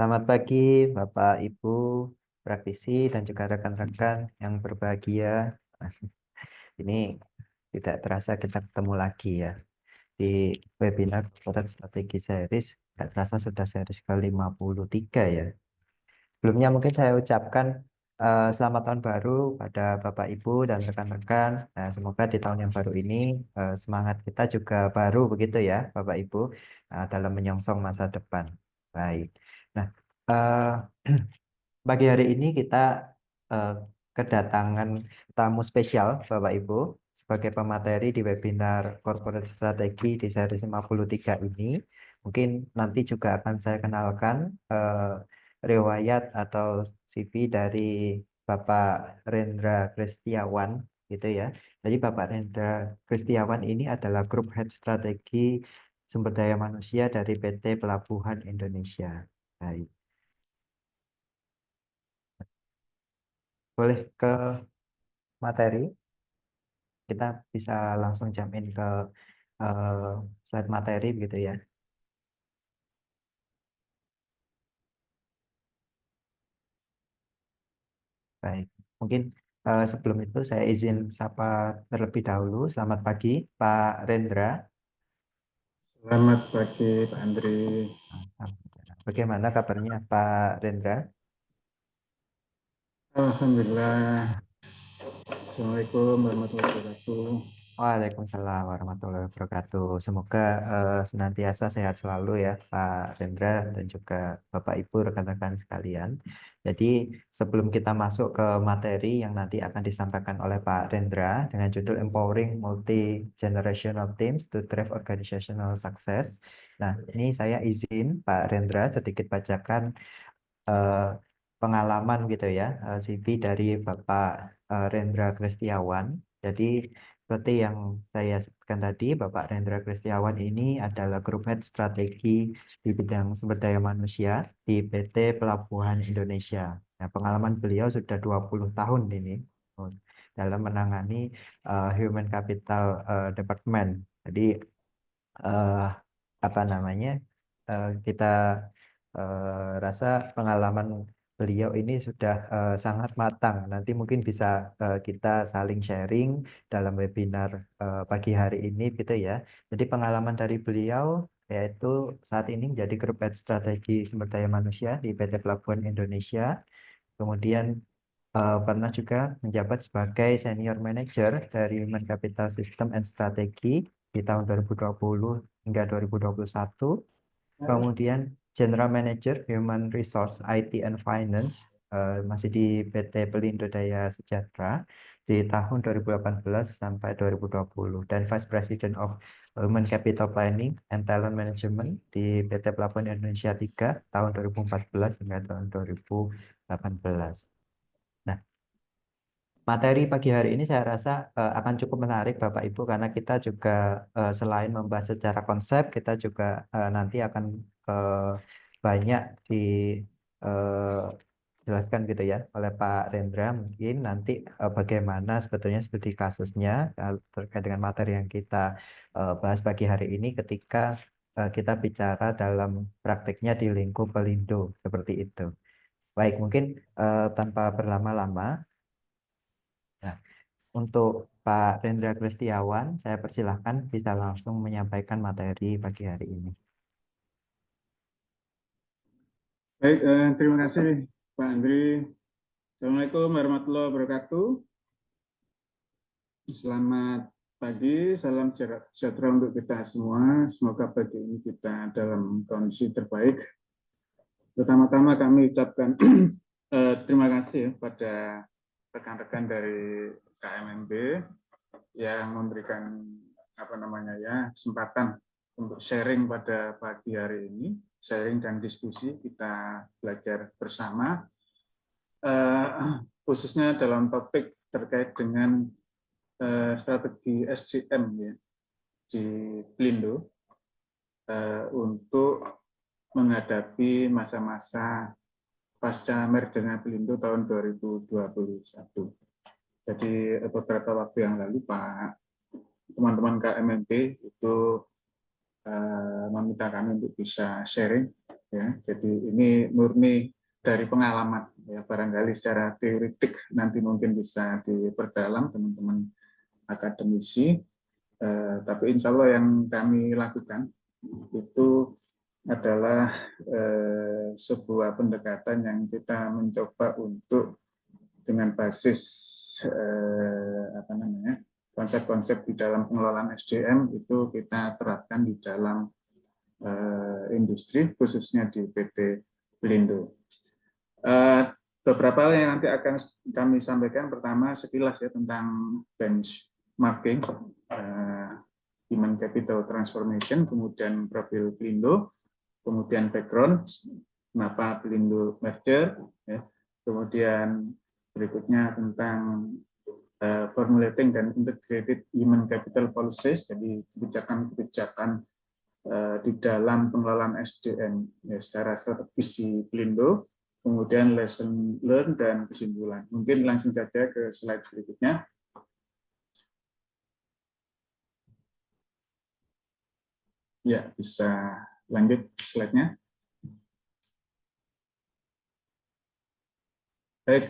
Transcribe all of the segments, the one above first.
Selamat pagi, Bapak, Ibu, praktisi, dan juga rekan-rekan yang berbahagia. Ini tidak terasa kita ketemu lagi ya di webinar Corporate Strategi Series. Tidak terasa sudah series ke-53 ya. Sebelumnya mungkin saya ucapkan selamat tahun baru pada Bapak, Ibu, dan rekan-rekan. Nah, semoga di tahun yang baru ini semangat kita juga baru begitu ya, Bapak, Ibu, dalam menyongsong masa depan. Baik. Nah, pagi hari ini kita eh, kedatangan tamu spesial, Bapak Ibu, sebagai pemateri di webinar Corporate Strategi di seri 53 ini. Mungkin nanti juga akan saya kenalkan riwayat atau CV dari Bapak Rendra Kristiawan, gitu ya. Jadi Bapak Rendra Kristiawan ini adalah Grup Head Strategi Sumber Daya Manusia dari PT Pelabuhan Indonesia. Baik. Boleh ke materi, kita bisa langsung jump in ke eh, slide materi begitu ya. Baik, mungkin sebelum itu saya izin sapa terlebih dahulu. Selamat pagi, Pak Rendra. Selamat pagi, Pak Andri. Bagaimana kabarnya, Pak Rendra? Alhamdulillah. Assalamualaikum warahmatullahi wabarakatuh. Waalaikumsalam warahmatullahi wabarakatuh. Semoga senantiasa sehat selalu ya Pak Rendra dan juga Bapak Ibu rekan-rekan sekalian. Jadi sebelum kita masuk ke materi yang nanti akan disampaikan oleh Pak Rendra dengan judul Empowering Multi-Generational Teams to Drive Organizational Success. Nah, ini saya izin Pak Rendra sedikit bacakan eh, pengalaman gitu ya, CV dari Bapak Rendra Kristiawan. Jadi seperti yang saya sebutkan tadi, Bapak Rendra Kristiawan ini adalah Grup Head Strategi di bidang sumber daya manusia di PT Pelabuhan Indonesia. Nah, pengalaman beliau sudah 20 tahun ini dalam menangani Human Capital Department. Jadi eh, apa namanya kita rasa pengalaman beliau ini sudah sangat matang. Nanti mungkin bisa kita saling sharing dalam webinar pagi hari ini gitu ya. Jadi pengalaman dari beliau yaitu saat ini menjadi Grup Head Strategi Sumber Daya Manusia di PT Pelabuhan Indonesia. Kemudian pernah juga menjabat sebagai Senior Manager dari Human Capital System and Strategi di tahun 2020 hingga 2021. Kemudian General Manager Human Resource IT and Finance masih di PT Pelindo Daya Sejahtera di tahun 2018 sampai 2020 dan Vice President of Human Capital Planning and Talent Management di PT Pelabuhan Indonesia 3 tahun 2014 hingga tahun 2018. Nah, materi pagi hari ini saya rasa akan cukup menarik Bapak Ibu karena kita juga selain membahas secara konsep, kita juga nanti akan eh, banyak dijelaskan gitu ya oleh Pak Rendra mungkin nanti bagaimana sebetulnya studi kasusnya terkait dengan materi yang kita bahas pagi hari ini ketika kita bicara dalam praktiknya di lingkup Pelindo seperti itu. Baik, mungkin tanpa berlama-lama. Nah, untuk Pak Rendra Kristiawan, saya persilahkan bisa langsung menyampaikan materi pagi hari ini. Baik, terima kasih, Pak Andri. Assalamualaikum warahmatullahi wabarakatuh. Selamat pagi, salam sejahtera untuk kita semua. Semoga pagi ini kita dalam kondisi terbaik. Pertama-tama kami ucapkan terima kasih pada rekan-rekan dari KMMB yang memberikan kesempatan untuk sharing pada pagi hari ini, sharing dan diskusi kita belajar bersama, khususnya dalam topik terkait dengan strategi SCM ya, di Pelindo untuk menghadapi masa-masa pasca mergernya Pelindo tahun 2021. Jadi beberapa waktu yang lalu Pak teman-teman KMMP itu meminta kami untuk bisa sharing Ya, jadi ini murni dari pengalaman. Ya, barangkali secara teoretik nanti mungkin bisa diperdalam teman-teman akademisi. Tapi insya Allah yang kami lakukan itu adalah sebuah pendekatan yang kita mencoba untuk dengan basis apa namanya konsep-konsep di dalam pengelolaan SDM itu kita terapkan di dalam industri khususnya di PT Pelindo. Beberapa hal yang nanti akan kami sampaikan, pertama sekilas ya tentang benchmarking, human capital transformation, kemudian profil Pelindo, kemudian background, kenapa Pelindo merger, ya. Kemudian berikutnya tentang formulating dan integrated human capital policies, jadi kebijakan-kebijakan di dalam pengelolaan SDM ya, secara strategis di Pelindo, kemudian lesson learned dan kesimpulan. Mungkin langsung saja ke slide berikutnya. Ya, bisa lanjut slide-nya. Baik,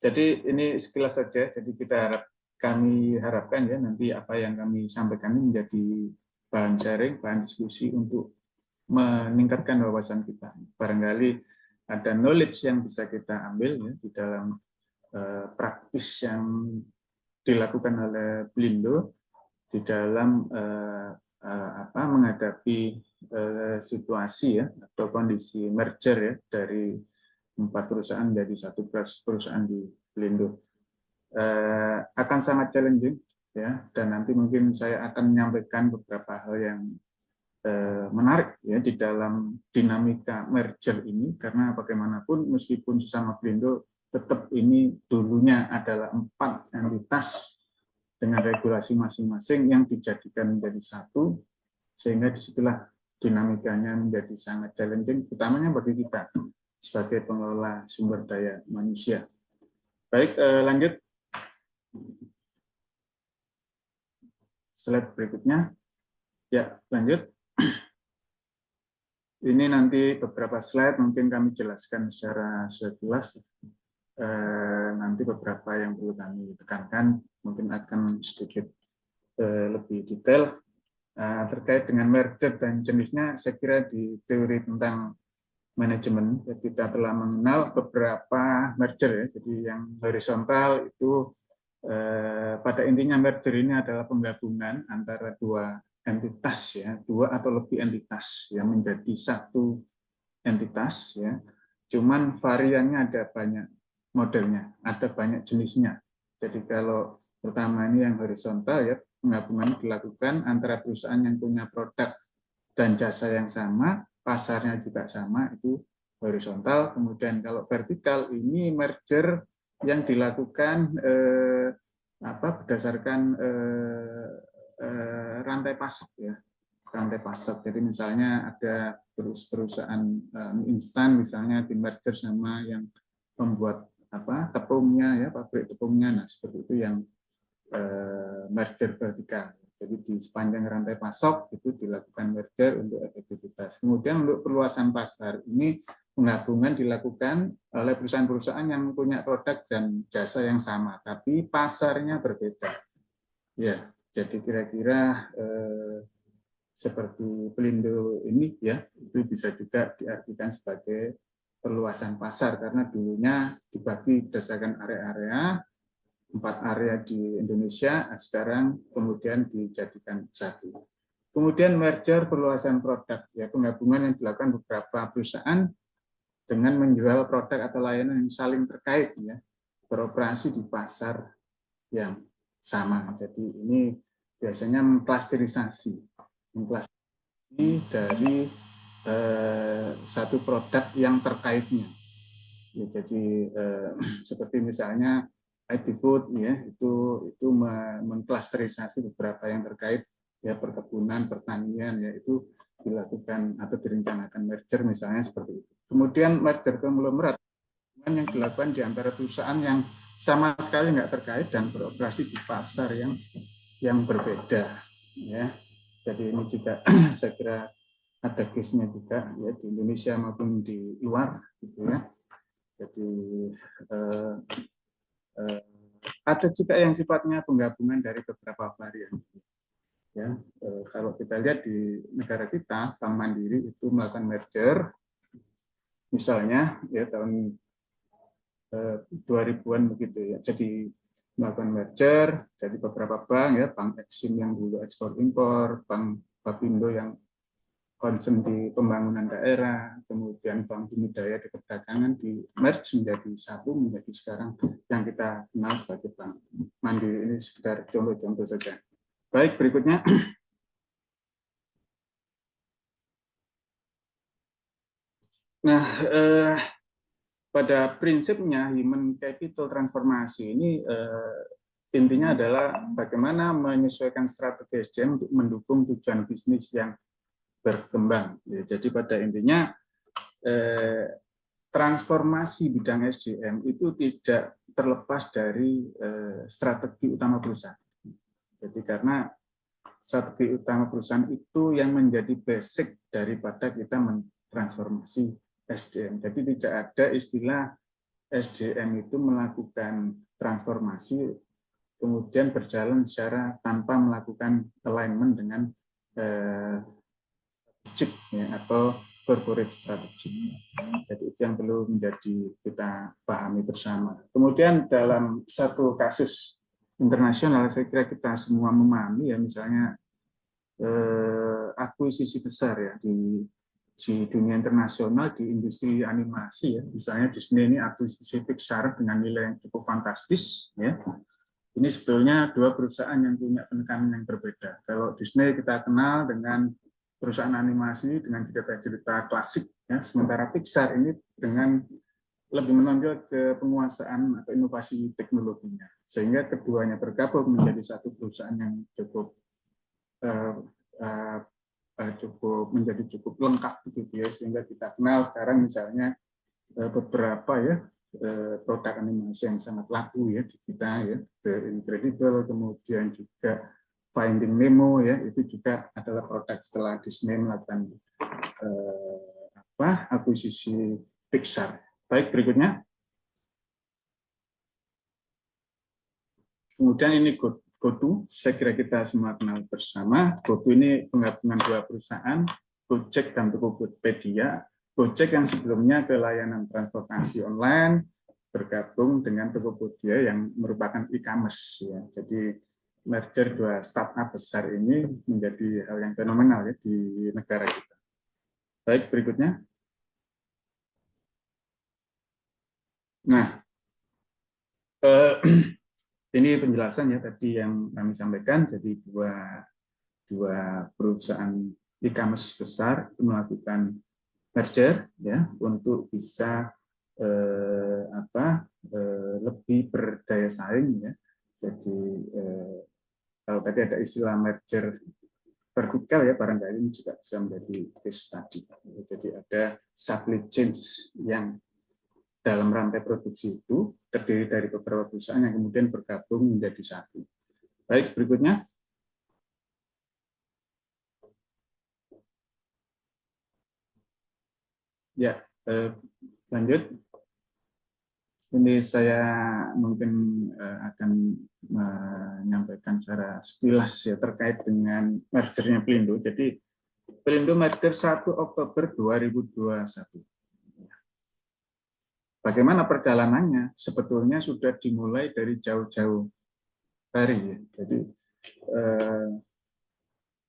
jadi ini sekilas saja. Jadi kami harapkan ya nanti apa yang kami sampaikan ini menjadi bahan sharing, bahan diskusi untuk meningkatkan wawasan kita. Barangkali ada knowledge yang bisa kita ambil ya, di dalam praktis yang dilakukan oleh Pelindo di dalam menghadapi situasi ya atau kondisi merger ya dari 4 perusahaan menjadi 1 perusahaan di Pelindo. Akan sangat challenging ya, dan nanti mungkin saya akan menyampaikan beberapa hal yang menarik ya di dalam dinamika merger ini, karena bagaimanapun meskipun sesama Pelindo tetap ini dulunya adalah 4 entitas dengan regulasi masing-masing yang dijadikan menjadi 1, sehingga disitulah dinamikanya menjadi sangat challenging, utamanya bagi kita sebagai pengelola sumber daya manusia. Baik, lanjut slide berikutnya. Ya, lanjut. Ini nanti beberapa slide mungkin kami jelaskan secara sekilas. Nanti beberapa yang perlu kami tekankan mungkin akan sedikit lebih detail terkait dengan merger dan jenisnya. Saya kira di teori tentang manajemen kita telah mengenal beberapa merger ya. Jadi yang horizontal itu pada intinya merger ini adalah penggabungan antara 2 entitas ya, 2 atau lebih entitas yang menjadi 1 entitas ya. Cuman variannya ada banyak modelnya, ada banyak jenisnya. Jadi kalau pertama ini yang horizontal ya, penggabungan dilakukan antara perusahaan yang punya produk dan jasa yang sama, pasarnya juga sama, itu horizontal. Kemudian kalau vertikal ini merger yang dilakukan berdasarkan rantai pasok ya, rantai pasok. Jadi misalnya ada perusahaan instan misalnya di merger sama yang membuat tepungnya ya, pabrik tepungnya. Nah seperti itu yang merger vertikal. Jadi di sepanjang rantai pasok itu dilakukan merger untuk efektivitas. Kemudian untuk perluasan pasar ini penggabungan dilakukan oleh perusahaan-perusahaan yang punya produk dan jasa yang sama, tapi pasarnya berbeda. Ya, jadi kira-kira seperti Pelindo ini ya, itu bisa juga diartikan sebagai perluasan pasar karena dulunya dibagi berdasarkan area-area, 4 area di Indonesia, sekarang kemudian dijadikan 1. Kemudian merger perluasan produk, ya penggabungan yang dilakukan beberapa perusahaan dengan menjual produk atau layanan yang saling terkait, ya beroperasi di pasar yang sama. Jadi ini biasanya mengklasterisasi dari satu produk yang terkaitnya. Ya, jadi seperti misalnya ID Food ya itu mengklasterisasi beberapa yang terkait ya perkebunan, pertanian ya itu dilakukan atau direncanakan merger misalnya seperti itu. Kemudian merger konglomerat yang dilakukan di antara perusahaan yang sama sekali nggak terkait dan beroperasi di pasar yang berbeda ya. Jadi ini juga saya kira ada case-nya juga ya di Indonesia maupun di luar gitu ya. Jadi ada juga yang sifatnya penggabungan dari beberapa varian. Ya, kalau kita lihat di negara kita, Bank Mandiri itu melakukan merger, misalnya ya tahun 2000-an begitu ya. Jadi melakukan merger dari beberapa bank ya, Bank Eksim yang dulu ekspor impor, Bank Bapindo yang concern di pembangunan daerah, kemudian Bank Dimidaya di perdagangan di merge menjadi satu, menjadi sekarang yang kita kenal sebagai Bank Mandiri. Ini sekedar contoh-contoh saja. Baik, berikutnya. Nah, pada prinsipnya human capital transformasi ini intinya adalah bagaimana menyesuaikan strategi SDM untuk mendukung tujuan bisnis yang berkembang. Jadi pada intinya transformasi bidang SDM itu tidak terlepas dari strategi utama perusahaan. Jadi karena strategi utama perusahaan itu yang menjadi basic daripada kita mentransformasi SDM. Jadi tidak ada istilah SDM itu melakukan transformasi kemudian berjalan secara tanpa melakukan alignment dengan strategik ya, atau corporate strategy. Jadi itu yang perlu menjadi kita pahami bersama. Kemudian dalam satu kasus internasional saya kira kita semua memahami ya, misalnya akuisisi besar ya di dunia internasional di industri animasi ya, misalnya Disney ini akuisisi Pixar dengan nilai yang cukup fantastis ya. Ini sebetulnya dua perusahaan yang punya penekanan yang berbeda. Kalau Disney kita kenal dengan perusahaan animasi dengan cerita-cerita klasik ya, sementara Pixar ini dengan lebih menonjol ke penguasaan atau inovasi teknologinya, sehingga keduanya bergabung menjadi satu perusahaan yang cukup menjadi cukup lengkap gitu ya, sehingga kita kenal sekarang misalnya beberapa ya produk animasi yang sangat laku ya di kita ya, The Incredible, kemudian juga Finding Nemo ya, itu juga adalah produk setelah Disney melakukan akuisisi Pixar. Baik, berikutnya. Kemudian ini GoTo, saya kira kita semua kenal bersama. GoTo ini penggabungan dua perusahaan, Gojek dan Tokopedia. Gojek yang sebelumnya ke layanan transportasi online bergabung dengan Tokopedia yang merupakan e-commerce. Ya. Jadi merger dua startup besar ini menjadi hal yang fenomenal ya di negara kita. Baik, berikutnya. Nah, ini penjelasan ya tadi yang kami sampaikan. Jadi dua perusahaan e-commerce besar melakukan merger ya untuk bisa lebih berdaya saing ya. Jadi kalau tadi ada istilah merger vertikal ya, barangkali ini juga bisa menjadi case study. Jadi ada supply chain yang dalam rantai produksi itu terdiri dari beberapa perusahaan yang kemudian bergabung menjadi satu. Baik, berikutnya. Ya, lanjut. Ini saya mungkin akan menyampaikan secara sekilas ya terkait dengan mergernya Pelindo. Jadi Pelindo merger 1 Oktober 2021. Bagaimana perjalanannya? Sebetulnya sudah dimulai dari jauh-jauh hari ya. Jadi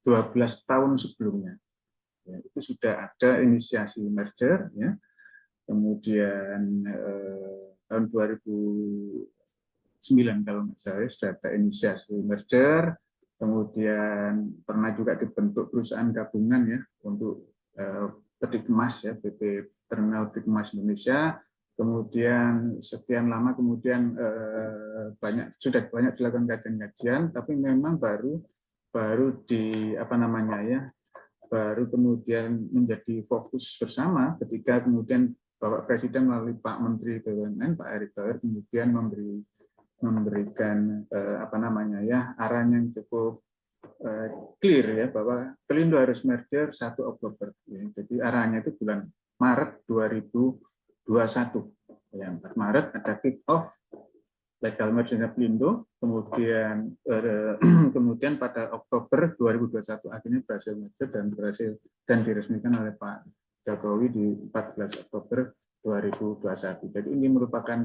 12 tahun sebelumnya. Ya, itu sudah ada inisiasi merger ya. Kemudian tahun 2009 kalau nggak salah sudah ada inisiasi merger, kemudian pernah juga dibentuk perusahaan gabungan ya untuk peti kemas ya, PT Terminal Peti Kemas Indonesia. Kemudian sekian lama kemudian sudah banyak dilakukan kajian-kajian, tapi memang baru baru kemudian menjadi fokus bersama ketika kemudian Bapak Presiden melalui Pak Menteri BUMN Pak Erick Thohir kemudian memberikan arahan yang cukup clear ya bahwa Pelindo harus merger 1 Oktober. Ya. Jadi arahnya itu bulan Maret 2021. Ya, 4 Maret ada kick off legal merger Pelindo, kemudian kemudian pada Oktober 2021 akhirnya berhasil merger dan diresmikan oleh Pak Jokowi di 14 Oktober 2021. Jadi ini merupakan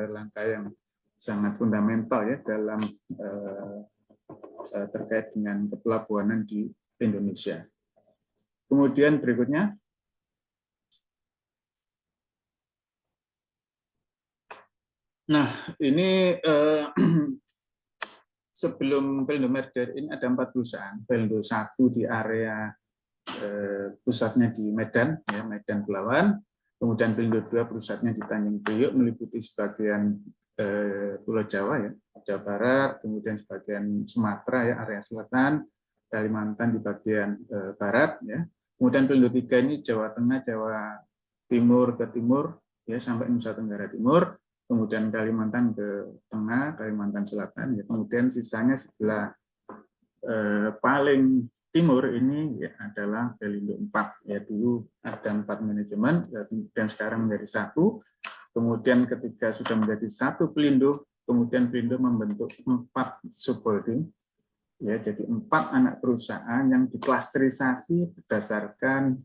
langkah yang sangat fundamental ya dalam terkait dengan kepelabuhanan di Indonesia. Kemudian berikutnya, nah ini sebelum Pelindo merger ini ada 4 perusahaan. Pelindo 1 di area pusatnya di Medan, ya, Medan Belawan. Kemudian Pelindo 2 pusatnya di Tanjung Priok, meliputi sebagian Pulau Jawa, ya, Jawa Barat, kemudian sebagian Sumatera, ya, area selatan, Kalimantan di bagian barat, ya. Kemudian Pelindo 3 ini Jawa Tengah, Jawa Timur ke timur, ya, sampai Nusa Tenggara Timur. Kemudian Kalimantan ke tengah, Kalimantan Selatan, ya. Kemudian sisanya sebelah paling timur ini ya, adalah Pelindo 4. Ya, dulu ada 4 manajemen, dan sekarang menjadi 1. Kemudian ketika sudah menjadi 1 Pelindo, kemudian Pelindo membentuk 4 subholding. Ya, jadi 4 anak perusahaan yang diklasterisasi berdasarkan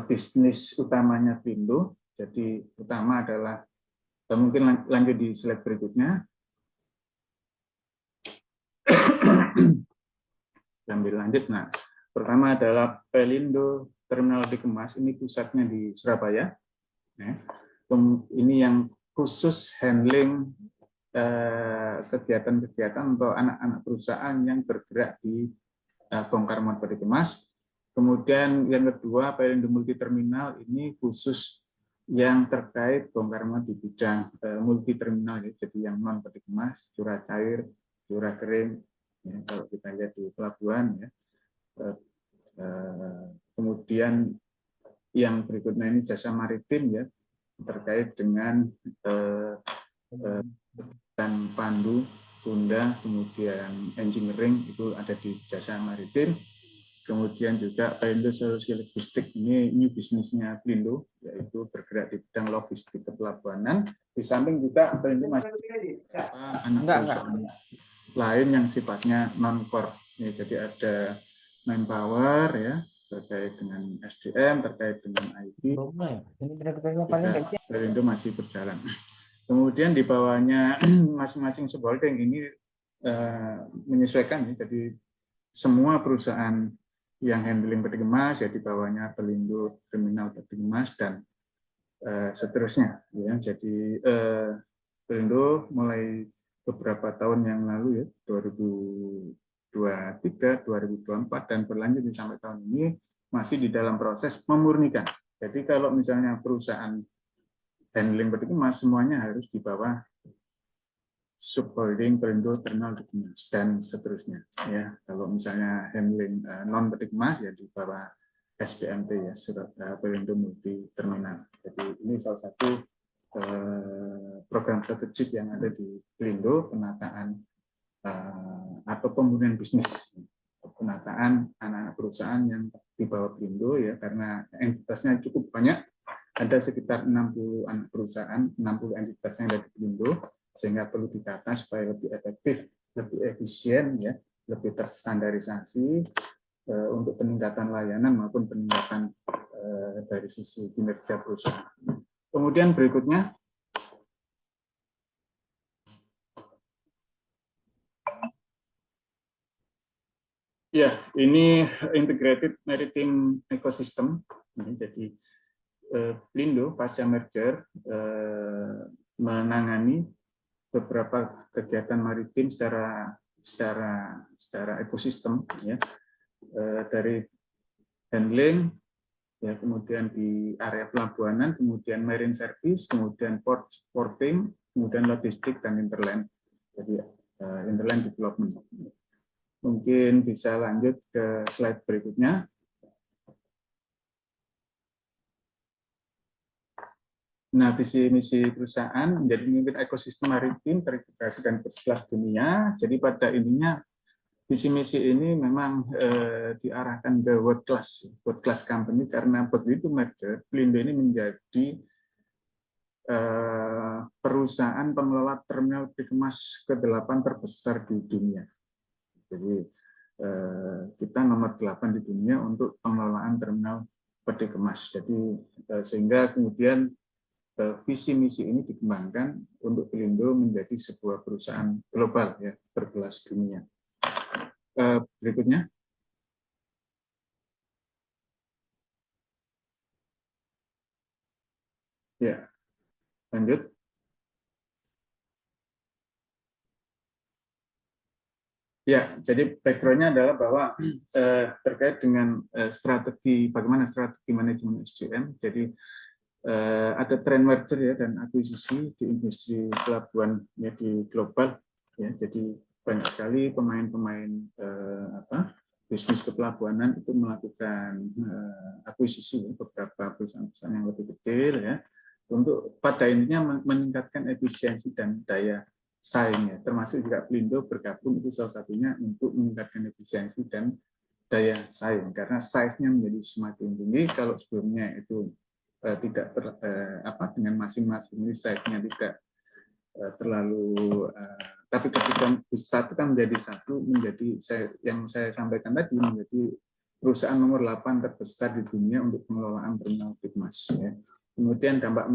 bisnis utamanya Pelindo. Jadi utama adalah, mungkin lanjut di slide berikutnya. Sambil lanjut, nah, pertama adalah Pelindo Terminal Dikemas, ini pusatnya di Surabaya. Ya. Ini yang khusus handling kegiatan-kegiatan untuk anak-anak perusahaan yang bergerak di bongkar muat peti kemas. Kemudian yang kedua, Pelindo Multi Terminal, ini khusus yang terkait bongkar muat di bidang multi terminal, ya. Jadi yang non peti kemas, curah cair, curah kering, ya, kalau kita lihat di pelabuhan, ya. Kemudian yang berikutnya ini jasa maritim, ya, terkait dengan dan pandu, tunda, kemudian engineering itu ada di jasa maritim. Kemudian juga Pelindo Solusi Logistik, ini new bisnisnya Pelindo, yaitu bergerak di bidang logistik kepelabuhanan. Di samping juga Pelindo masih anak perusahaan lain yang sifatnya non-core. Ya, jadi ada manpower, ya, terkait dengan SDM, terkait dengan IT. Pelindo masih berjalan. Kemudian di bawahnya masing-masing subholding ini menyesuaikan, ya, jadi semua perusahaan yang handling peti kemas ya di bawahnya Pelindo Terminal Peti Kemas dan seterusnya, ya. Jadi Pelindo mulai beberapa tahun yang lalu, ya, 2023, 2024 dan berlanjut sampai tahun ini masih di dalam proses memurnikan. Jadi kalau misalnya perusahaan handling peti kemas semuanya harus di bawah subholding Pelindo Terminal Dikemas dan seterusnya, ya. Kalau misalnya handling non peti kemas ya di bawah SPMT, ya, Pelindo Multi Terminal. Jadi ini salah satu program strategik yang ada di Pelindo, penataan atau pembunuhan bisnis, penataan anak-anak perusahaan yang di bawah Pelindo, ya, karena entitasnya cukup banyak, ada sekitar 60 anak perusahaan, 60 entitas yang ada di Pelindo, sehingga perlu ditata supaya lebih efektif, lebih efisien, ya, lebih terstandarisasi untuk peningkatan layanan maupun peningkatan dari sisi kinerja perusahaan. Kemudian berikutnya, ya, ini integrated maritime ecosystem. Jadi Pelindo pasca merger menangani beberapa kegiatan maritim secara ekosistem, ya, dari handling, ya, kemudian di area pelabuhanan, kemudian marine service, kemudian porting, kemudian logistik dan interland. Jadi interland development. Mungkin bisa lanjut ke slide berikutnya. Nah, visi misi perusahaan menjadi memimpin ekosistem maritim terintegrasi dan berkelas dunia. Jadi pada intinya visi misi ini memang diarahkan ke world class company, karena begitu merger, Pelindo ini menjadi perusahaan pengelola terminal peti kemas ke-8 terbesar di dunia. Jadi kita nomor 8 di dunia untuk pengelolaan terminal peti kemas. Jadi sehingga kemudian visi misi ini dikembangkan untuk Pelindo menjadi sebuah perusahaan global ya, berkelas dunia. Berikutnya. Ya, lanjut. Ya, jadi background-nya adalah bahwa terkait dengan strategi, bagaimana strategi manajemen SDM. Jadi ada tren merger ya dan akuisisi di industri pelabuhan ya di global. Ya, jadi banyak sekali pemain-pemain bisnis kepelabuhanan itu melakukan akuisisi ya, beberapa perusahaan-perusahaan yang lebih kecil ya, untuk pada intinya meningkatkan efisiensi dan daya saingnya, termasuk juga Pelindo bergabung itu salah satunya untuk meningkatkan efisiensi dan daya saing, karena size-nya menjadi semakin tinggi. Kalau sebelumnya itu tidak dengan masing-masing ini size-nya tidak terlalu tapi ketika disatukan menjadi satu, menjadi yang saya sampaikan tadi, menjadi perusahaan nomor 8 terbesar di dunia untuk pengelolaan terminal Tikmas ya. Kemudian dampak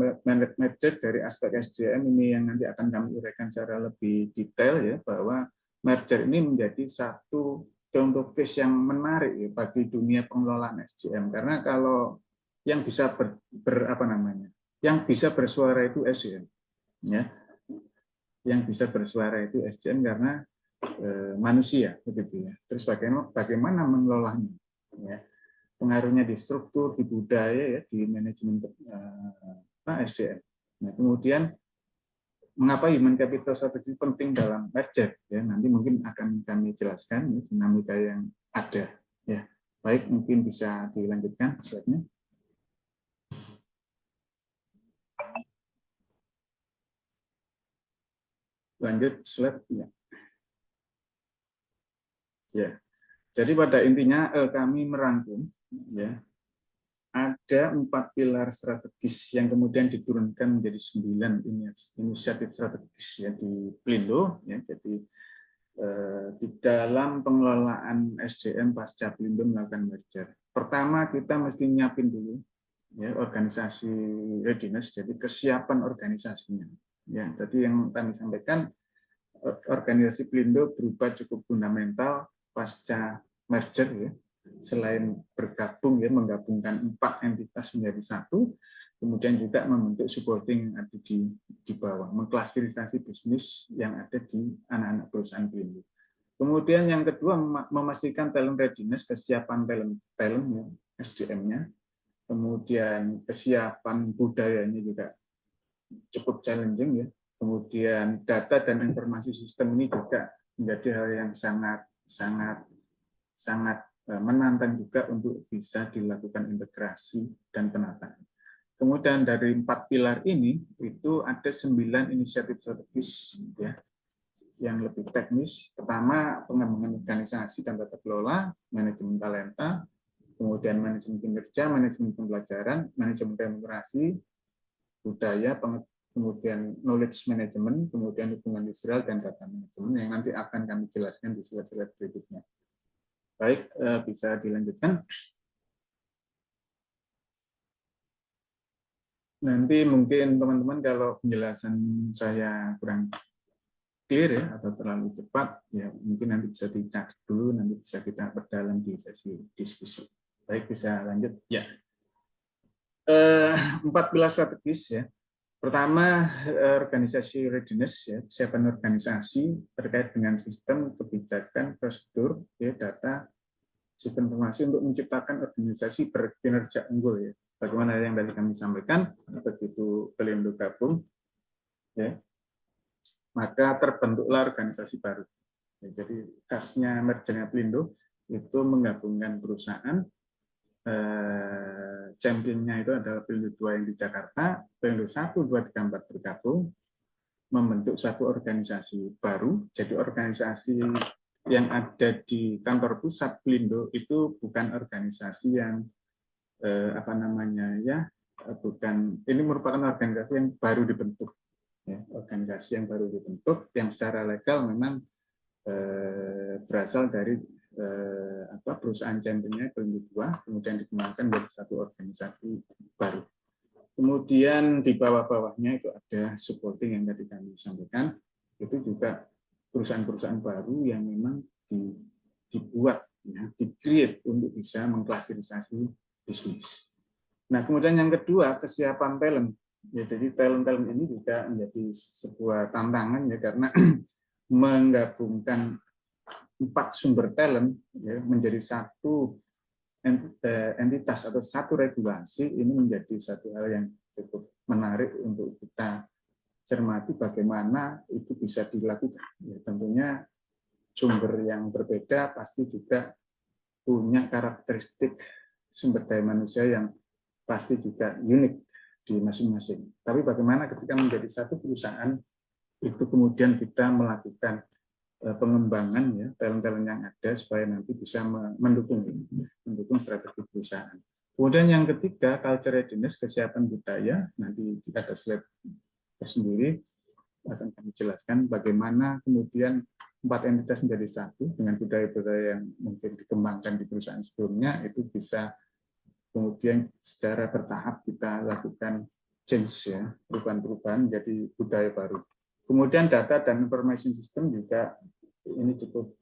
merger dari aspek SDM ini yang nanti akan kami uraikan secara lebih detail ya, bahwa merger ini menjadi satu contoh case yang menarik ya bagi dunia pengelolaan SDM, karena kalau yang bisa yang bisa bersuara itu SDM ya, yang bisa bersuara itu SDM karena manusia begitu ya. Terus bagaimana mengelolanya ya, pengaruhnya di struktur, di budaya ya, di manajemen SDM. Nah, kemudian mengapa human capital strategy penting dalam merger ya, nanti mungkin akan kami jelaskan ya, dinamika yang ada ya. Baik, mungkin bisa dilanjutkan slide-nya. Lanjut slide ya. Ya. Jadi pada intinya kami merangkum ya, ada 4 pilar strategis yang kemudian diturunkan menjadi 9 inisiatif strategis ya di Pelindo ya. Jadi di dalam pengelolaan SDM pasca Pelindo melakukan merger, pertama kita mesti nyiapin dulu ya organisasi readiness, jadi kesiapan organisasinya ya. Tadi yang kami sampaikan, organisasi Pelindo berubah cukup fundamental pasca merger ya. Selain bergabung ya, menggabungkan 4 entitas menjadi satu, kemudian juga membentuk supporting yang ada di bawah, mengklasifikasi bisnis yang ada di anak-anak perusahaan Pelindo. Kemudian yang kedua, memastikan talent readiness, kesiapan talent ya, SDM-nya. Kemudian kesiapan budayanya juga cukup challenging ya. Kemudian data dan informasi sistem ini juga menjadi hal yang sangat menantang juga untuk bisa dilakukan integrasi dan penataan. Kemudian dari 4 pilar ini itu ada 9 inisiatif strategis ya, yang lebih teknis. Pertama, pengembangan organisasi dan tata kelola, manajemen talenta, kemudian manajemen kinerja, manajemen pembelajaran, manajemen demokrasi, budaya, kemudian knowledge management, kemudian hubungan industrial dan data management yang nanti akan kami jelaskan di slide-slide berikutnya. Baik, bisa dilanjutkan. Nanti mungkin teman-teman kalau penjelasan saya kurang clear ya atau terlalu cepat, ya mungkin nanti bisa dicatat dulu, nanti bisa kita perdalam di sesi diskusi. Baik, bisa lanjut. Ya. 4 pilar strategis ya. Pertama, organisasi readiness ya, kesiapan organisasi terkait dengan sistem, kebijakan, prosedur, ya, data, sistem informasi untuk menciptakan organisasi berkinerja unggul ya. Bagaimana yang tadi kami sampaikan, begitu Pelindo gabung, ya, maka terbentuklah organisasi baru. Ya, jadi khasnya mergernya Pelindo itu menggabungkan perusahaan. Championnya itu adalah Pelindo 2 yang di Jakarta, Pelindo 1, 2, 3, 4 bergabung, membentuk satu organisasi baru. Jadi organisasi yang ada di kantor pusat Pelindo itu bukan organisasi yang apa namanya ya, bukan, ini merupakan organisasi yang baru dibentuk, ya, organisasi yang baru dibentuk yang secara legal memang berasal dari perusahaan centengnya Pelindo II, kemudian dikembangkan menjadi satu organisasi baru. Kemudian di bawah-bawahnya itu ada supporting yang tadi kami sampaikan, itu juga perusahaan-perusahaan baru yang memang dibuat, ya, di-create untuk bisa mengklasifikasi bisnis. Nah, kemudian yang kedua, kesiapan talent. Ya, jadi talent-talent ini juga menjadi sebuah tantangan ya, karena menggabungkan 4 sumber talent ya, menjadi satu entitas atau satu regulasi, ini menjadi satu hal yang cukup menarik untuk kita cermati bagaimana itu bisa dilakukan. Ya, tentunya sumber yang berbeda pasti juga punya karakteristik sumber daya manusia yang pasti juga unik di masing-masing. Tapi bagaimana ketika menjadi satu perusahaan itu kemudian kita melakukan pengembangan ya talent-talent yang ada supaya nanti bisa mendukung strategi perusahaan. Kemudian yang ketiga, culture readiness, kesiapan budaya. Nanti ada slide tersendiri akan kami jelaskan bagaimana kemudian 4 entitas menjadi satu dengan budaya-budaya yang mungkin dikembangkan di perusahaan sebelumnya, itu bisa kemudian secara bertahap kita lakukan change ya, perubahan-perubahan menjadi budaya baru. Kemudian data dan information system juga ini cukup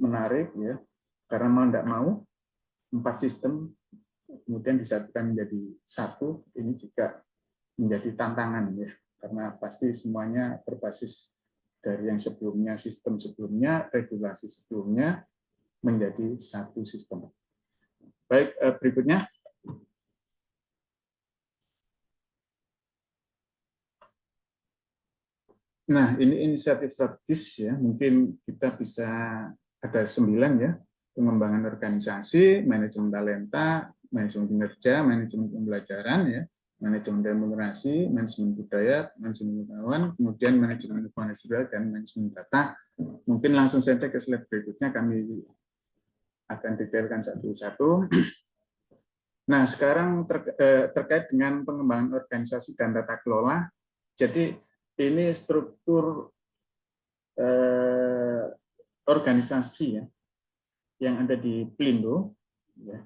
menarik ya, karena mau tidak mau 4 sistem kemudian disatukan menjadi satu, ini juga menjadi tantangan ya, karena pasti semuanya berbasis dari yang sebelumnya, sistem sebelumnya, regulasi sebelumnya menjadi satu sistem. Baik, berikutnya. Nah, ini inisiatif strategis ya, mungkin kita bisa ada 9 ya, pengembangan organisasi, manajemen talenta, manajemen kinerja, manajemen pembelajaran ya, manajemen demokrasi, manajemen budaya, manajemen pengetahuan, kemudian manajemen lingkungan sosial dan manajemen data. Mungkin langsung saja ke slide berikutnya, kami akan detailkan satu-satu. Nah, sekarang terkait dengan pengembangan organisasi dan tata kelola. Jadi ini struktur organisasi ya, yang ada di Pelindo ya,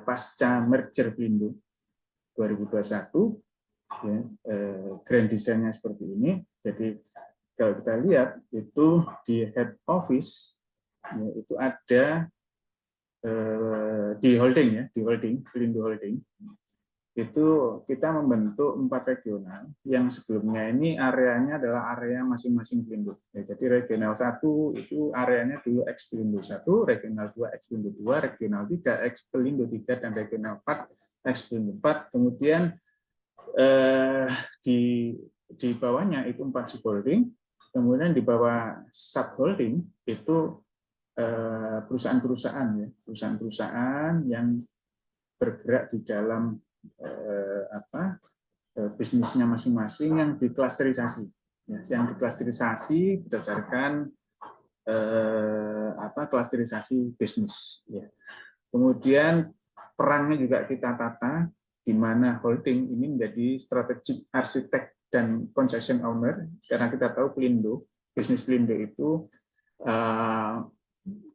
pasca merger Pelindo 2021 ya, grand design-nya seperti ini. Jadi kalau kita lihat itu di head office ya, itu ada di holding ya, di holding Pelindo Holding itu kita membentuk 4 regional yang sebelumnya ini areanya adalah area masing-masing Pelindo. Ya, jadi regional 1 itu areanya dulu ex Pelindo 1, regional 2 ex Pelindo 2, regional 3 ex Pelindo 3 dan regional 4 ex Pelindo 4. Kemudian di bawahnya itu 4 subholding. Kemudian di bawah subholding itu perusahaan-perusahaan ya, perusahaan-perusahaan yang bergerak di dalam bisnisnya masing-masing yang diklasterisasi, ya, yang diklasterisasi berdasarkan klasterisasi bisnis. Ya. Kemudian perannya juga kita tata, di mana holding ini menjadi strategic arsitek dan concession owner, karena kita tahu Pelindo, bisnis Pelindo itu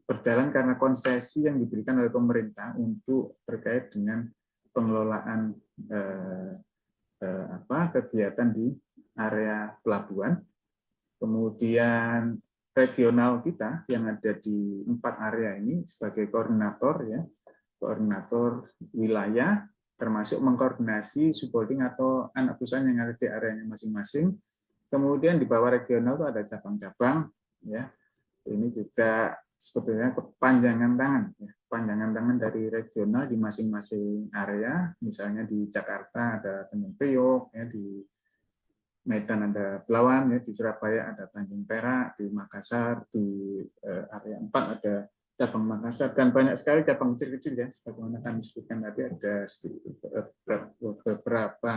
berjalan karena konsesi yang diberikan oleh pemerintah untuk terkait dengan pengelolaan kegiatan di area pelabuhan. Kemudian regional kita yang ada di 4 area ini sebagai koordinator ya, koordinator wilayah, termasuk mengkoordinasi subholding atau anak perusahaan yang ada di areanya masing-masing. Kemudian di bawah regional itu ada cabang-cabang ya. Ini juga sebetulnya kepanjangan tangan ya, panjangan tangan dari regional di masing-masing area. Misalnya di Jakarta ada Tanjung Priok ya, di Medan ada Belawan ya, di Surabaya ada Tanjung Perak, di Makassar di area 4 ada cabang Makassar, dan banyak sekali cabang kecil-kecil ya, sebagaimana kami sebutkan tadi ada beberapa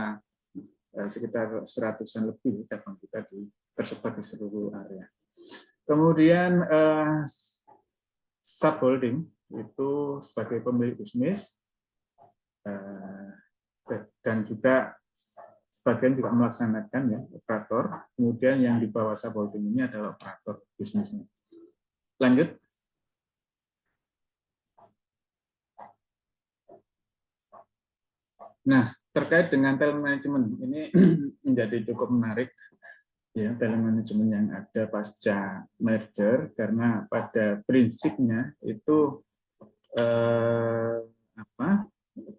sekitar 100-an lebih cabang kita tersebar di seluruh area. Kemudian subholding itu sebagai pemilik bisnis, dan juga sebagian juga melaksanakan ya operator. Kemudian yang di bawah subholding ini adalah operator bisnisnya. Lanjut. Nah, terkait dengan talent management ini menjadi cukup menarik ya, talent management yang ada pasca merger, karena pada prinsipnya itu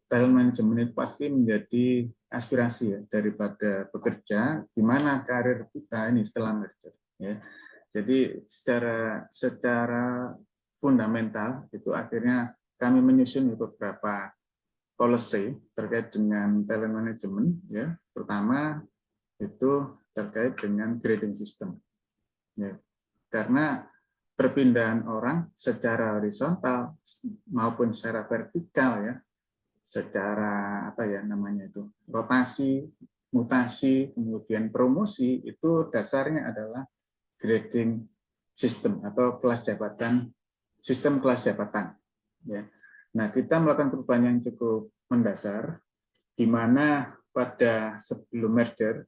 talent management itu pasti menjadi aspirasi ya daripada pekerja, gimana karir kita ini setelah merger ya. Jadi secara fundamental itu akhirnya kami menyusun beberapa policy terkait dengan talent management ya. Pertama itu terkait dengan grading system ya. Karena perpindahan orang secara horizontal maupun secara vertikal ya, secara apa ya namanya itu, rotasi, mutasi, kemudian promosi, itu dasarnya adalah grading system atau kelas jabatan, sistem kelas jabatan ya. Nah, kita melakukan perubahan yang cukup mendasar, di mana pada sebelum merger,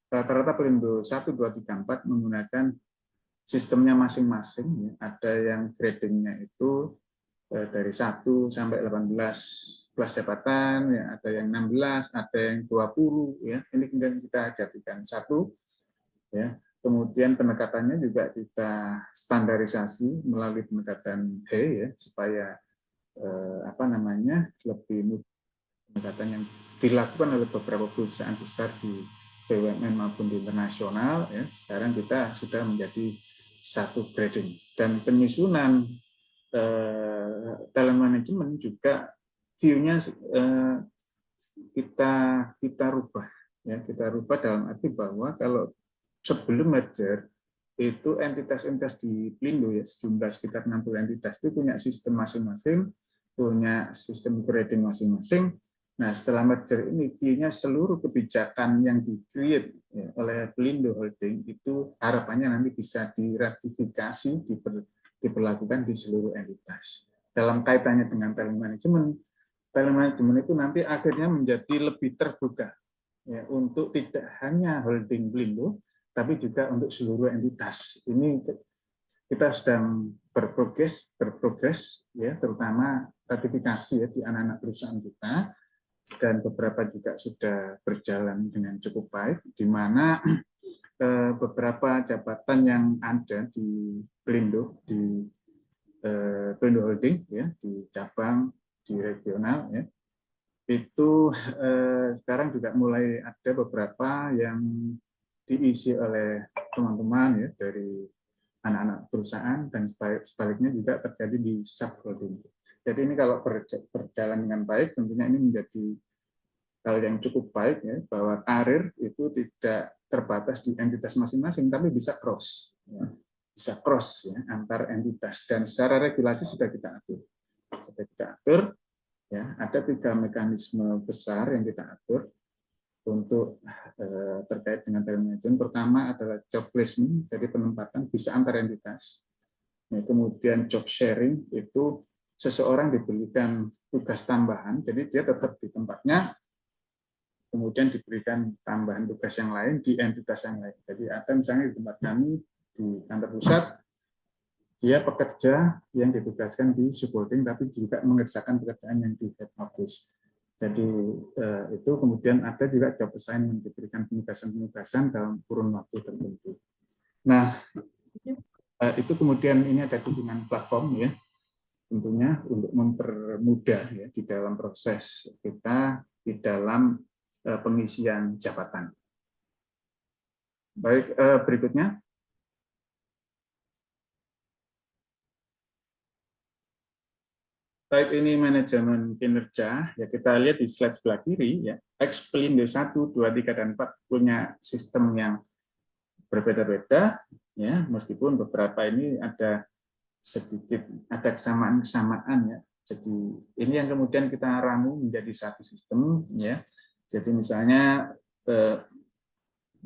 rata-rata Pelindo 1, 2, 3, 4 menggunakan sistemnya masing-masing. Ya. Ada yang gradingnya itu dari 1 sampai 18 kelas jabatan, ya. Ada yang 16, ada yang 20. Ya. Ini kemudian kita jadikan satu. Ya. Kemudian pendekatannya juga kita standarisasi melalui pendekatan H, ya, supaya lebih mudah. Pendekatan yang dilakukan oleh beberapa perusahaan besar di BUMN maupun di internasional, ya, sekarang kita sudah menjadi satu grading, dan penyusunan talent management juga view-nya kita rubah, ya, kita rubah dalam arti bahwa kalau sebelum merger itu entitas-entitas di Pelindo ya, sejumlah sekitar 60 entitas itu punya sistem masing-masing, punya sistem grading masing-masing. Nah, setelah merger ini, view-nya seluruh kebijakan yang di-create ya, oleh Pelindo Holding itu harapannya nanti bisa diratifikasi, diberlakukan di seluruh entitas. Dalam kaitannya dengan talent management itu nanti akhirnya menjadi lebih terbuka ya, untuk tidak hanya holding Pelindo, tapi juga untuk seluruh entitas. Ini kita sedang berprogres ya, terutama ratifikasi ya di anak-anak perusahaan kita, dan beberapa juga sudah berjalan dengan cukup baik, di mana beberapa jabatan yang ada di Pelindo, di Pelindo Holding ya, di cabang, di regional ya, itu sekarang juga mulai ada beberapa yang diisi oleh teman-teman ya dari anak-anak perusahaan, dan sebaliknya juga terjadi di subholding. Jadi ini kalau berjalan dengan baik, tentunya ini menjadi hal yang cukup baik ya, bahwa karir itu tidak terbatas di entitas masing-masing, tapi bisa cross, ya. Bisa cross ya, antar entitas, dan secara regulasi sudah kita atur. Ya, ada 3 mekanisme besar yang kita atur untuk terkait dengan talent management. Pertama adalah job placement, jadi penempatan bisa antar entitas. Nah, kemudian job sharing, itu seseorang diberikan tugas tambahan, jadi dia tetap di tempatnya, kemudian diberikan tambahan tugas yang lain di entitas yang lain. Jadi ada misalnya di tempat kami, di kantor pusat, dia pekerja yang ditugaskan di subholding, tapi juga mengerjakan pekerjaan yang di head office. Jadi itu kemudian ada juga job assignment, diberikan penugasan-penugasan dalam kurun waktu tertentu. Nah, itu kemudian ini ada dukungan platform ya, tentunya untuk mempermudah ya di dalam proses kita di dalam pengisian jabatan. Baik, berikutnya. Baik, ini manajemen kinerja. Ya, kita lihat di slide sebelah kiri ya. Pelindo 1, 2, 3, dan 4 punya sistem yang berbeda-beda ya, meskipun beberapa ini ada sedikit ada kesamaan-kesamaan ya. Jadi ini yang kemudian kita ramu menjadi satu sistem ya. Jadi misalnya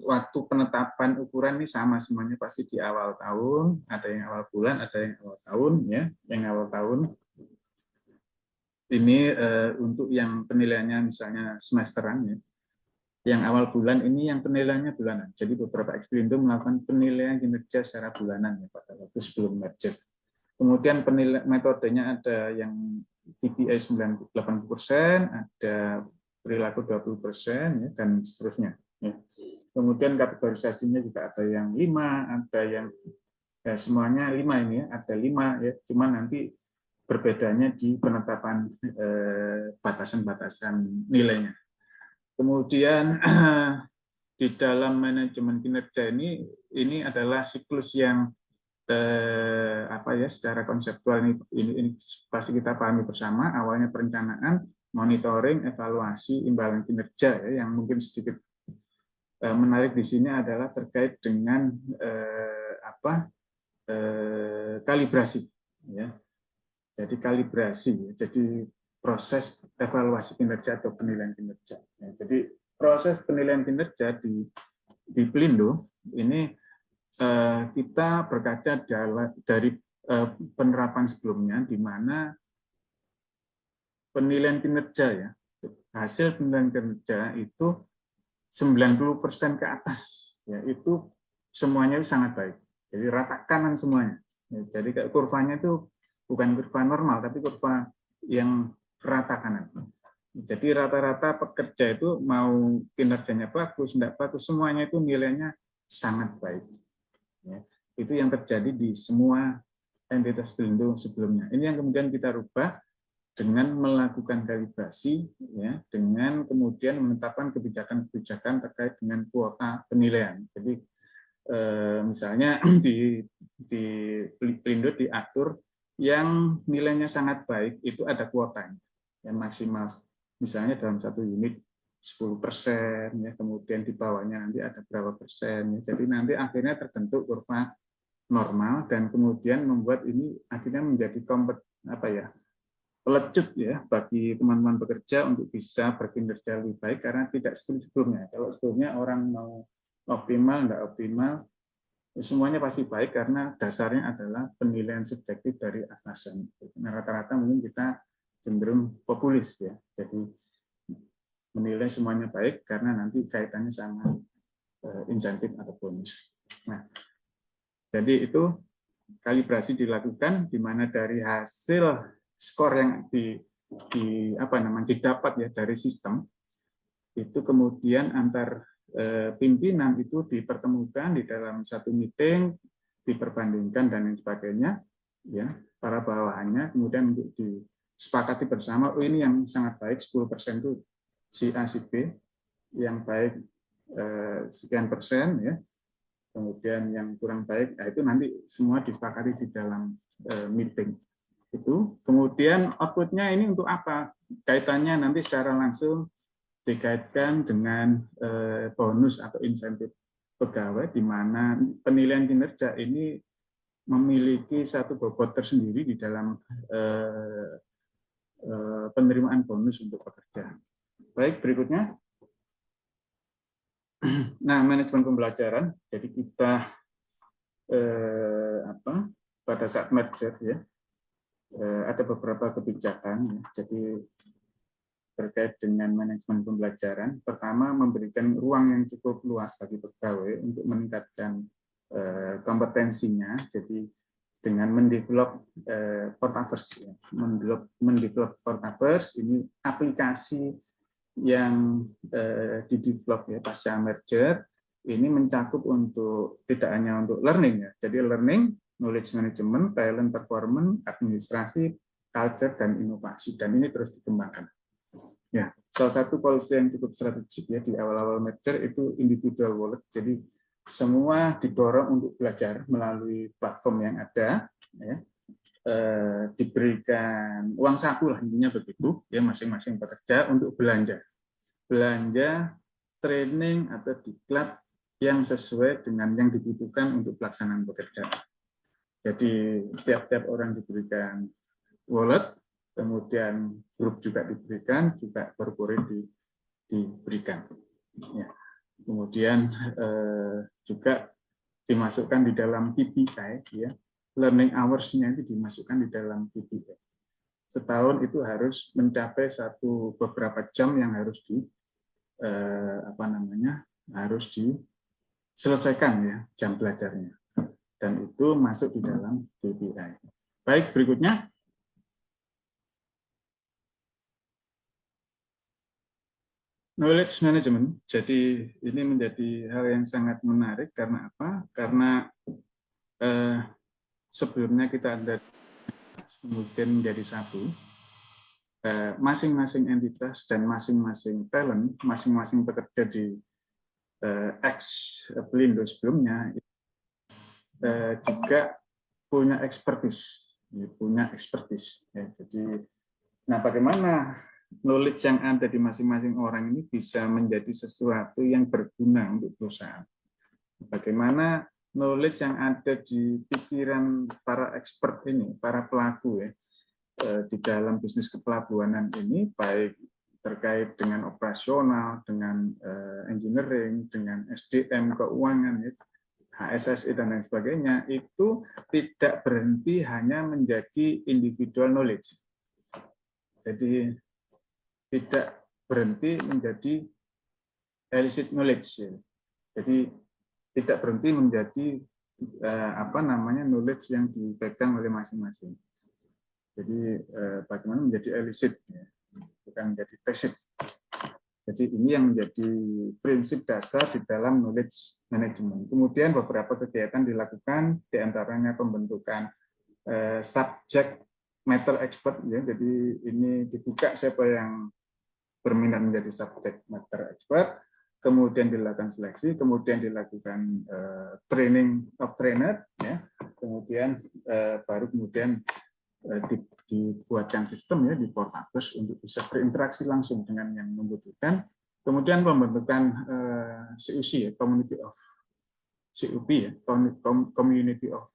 waktu penetapan ukuran ini sama semuanya, pasti di awal tahun, ada yang awal bulan, ada yang awal tahun, ya, yang awal tahun. Ini untuk yang penilaiannya misalnya semesteran, ya. Yang awal bulan ini yang penilaiannya bulanan. Jadi beberapa eksperindo melakukan penilaian kinerja secara bulanan ya, pada waktu sebelum merger. Kemudian metodenya ada yang KPI 80%, ada perilaku 20%, ya, dan seterusnya. Ya. Kemudian kategorisasinya juga ada yang 5, ada yang ya, semuanya 5 ini, ya, ada 5, ya. Cuma nanti berbedanya di penetapan batasan-batasan nilainya. Kemudian di dalam manajemen kinerja ini adalah siklus yang apa ya, secara konseptual ini pasti kita pahami bersama. Awalnya perencanaan, monitoring, evaluasi, imbalan kinerja, ya, yang mungkin sedikit menarik di sini adalah terkait dengan kalibrasi, ya. Jadi kalibrasi, jadi proses evaluasi kinerja atau penilaian kinerja. Ya, jadi proses penilaian kinerja di Pelindo ini kita berkaca dari penerapan sebelumnya, di mana penilaian kinerja, ya, hasil penilaian kinerja itu 90% ke atas, ya, itu semuanya sangat baik. Jadi rata kanan semuanya. Ya, jadi kurvanya itu bukan kurva normal, tapi kurva yang rata kanan. Jadi rata-rata pekerja itu mau kinerjanya bagus, tidak bagus, semuanya itu nilainya sangat baik. Ya, itu yang terjadi di semua entitas Pelindo sebelumnya. Ini yang kemudian kita rubah dengan melakukan kalibrasi, ya, dengan kemudian menetapkan kebijakan-kebijakan terkait dengan kuota penilaian. Jadi misalnya di Pelindo diatur yang nilainya sangat baik itu ada kuotanya, yang maksimal misalnya dalam satu unit 10%, ya, kemudian di bawahnya nanti ada berapa persen, ya. Jadi nanti akhirnya terbentuk kurva normal dan kemudian membuat ini akhirnya menjadi pelecut, ya, bagi teman-teman pekerja untuk bisa berkinerja lebih baik, karena tidak seperti sebelumnya. Kalau sebelumnya orang mau optimal, tidak optimal, semuanya pasti baik karena dasarnya adalah penilaian subjektif dari atasan. Nah, rata-rata mungkin kita cenderung populis, ya. Jadi menilai semuanya baik karena nanti kaitannya sama insentif atau bonus. Nah, jadi itu kalibrasi dilakukan di mana dari hasil skor yang didapat, ya, dari sistem itu kemudian antar pimpinan itu dipertemukan di dalam satu meeting, diperbandingkan dan lain sebagainya, ya, para bawahannya kemudian untuk disepakati bersama, oh ini yang sangat baik 10% itu si A si B, yang baik sekian persen, ya, kemudian yang kurang baik, nah itu nanti semua disepakati di dalam meeting itu. Kemudian outputnya ini untuk apa? Kaitannya nanti secara langsung dikaitkan dengan bonus atau insentif pegawai, di mana penilaian kinerja ini memiliki satu bobot tersendiri di dalam penerimaan bonus untuk pekerja. Baik, berikutnya. Nah, manajemen pembelajaran. Jadi kita pada saat merger, ya, ada beberapa kebijakan, ya. Jadi terkait dengan manajemen pembelajaran. Pertama, memberikan ruang yang cukup luas bagi pegawai untuk meningkatkan kompetensinya. Jadi dengan mendevelop Portaverse, ya. Mendevelop Portaverse ini aplikasi yang didevelop, ya, pasca merger ini mencakup untuk tidak hanya untuk learning, ya. Jadi learning, knowledge management, talent performance, administrasi, culture, dan inovasi. Dan ini terus dikembangkan. Ya, salah satu policy yang cukup strategik, ya, di awal-awal merger itu individual wallet. Jadi semua didorong untuk belajar melalui platform yang ada, ya. Diberikan uang saku lah, intinya begitu, ya, masing-masing pekerja untuk belanja training atau diklat yang sesuai dengan yang dibutuhkan untuk pelaksanaan pekerjaan. Jadi tiap-tiap orang diberikan wallet, kemudian grup juga diberikan, juga corporate diberikan. Ya. kemudian juga dimasukkan di dalam KPI, ya, learning hours-nya itu dimasukkan di dalam KPI. Setahun itu harus mencapai beberapa jam yang harus harus diselesaikan, ya, jam belajarnya, dan itu masuk di dalam KPI. Baik, berikutnya. Knowledge management. Jadi ini menjadi hal yang sangat menarik karena apa? Karena sebelumnya kita ada kemudian menjadi satu. Masing-masing entitas dan masing-masing talent, masing-masing pekerja di ex Pelindo sebelumnya juga punya expertise. Ya. Jadi, nah bagaimana knowledge yang ada di masing-masing orang ini bisa menjadi sesuatu yang berguna untuk perusahaan. Bagaimana knowledge yang ada di pikiran para expert ini, para pelaku, ya, di dalam bisnis kepelabuhanan ini, baik terkait dengan operasional, dengan engineering, dengan SDM, keuangan, ya, HSSI, dan lain sebagainya, itu tidak berhenti hanya menjadi individual knowledge. Jadi tidak berhenti menjadi elicit knowledge. Jadi tidak berhenti menjadi knowledge yang dipegang oleh masing-masing. Jadi bagaimana menjadi elicit, ya, bukan menjadi passive. Jadi ini yang menjadi prinsip dasar di dalam knowledge management. Kemudian beberapa kegiatan dilakukan, diantaranya pembentukan subject matter expert, ya. Jadi ini dibuka siapa yang berminat menjadi subject matter expert, kemudian dilakukan seleksi, kemudian dilakukan training of trainer, ya. Kemudian baru kemudian dibuatkan sistem, ya, di Portabus untuk bisa berinteraksi langsung dengan yang membutuhkan. Kemudian pembentukan CUC, ya, Community of CUP, ya, Community of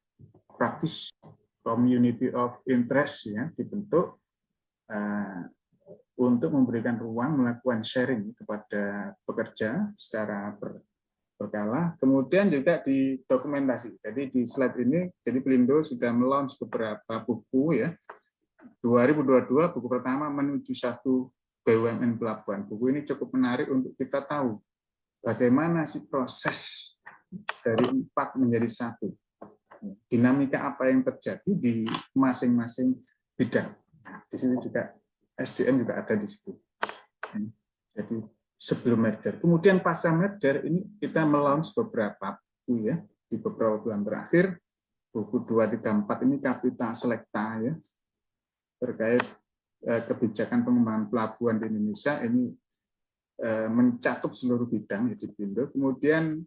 Practice, Community of Interest, ya, dibentuk untuk memberikan ruang melakukan sharing kepada pekerja secara berkala. Kemudian juga di dokumentasi. Jadi di slide ini, jadi Pelindo sudah melaunch beberapa buku, ya. 2022 buku pertama menuju satu BUMN pelabuhan. Buku ini cukup menarik untuk kita tahu bagaimana sih proses dari 4 menjadi 1. Dinamika apa yang terjadi di masing-masing bidang. Nah, di sini juga SDM juga ada di situ. Jadi sebelum merger. Kemudian pasca merger ini kita melaunch beberapa buku, ya, di beberapa bulan terakhir. Buku 234 ini Kapita Selecta, ya, terkait kebijakan pengembangan pelabuhan di Indonesia. Ini mencakup seluruh bidang, ya, di Pelindo. Kemudian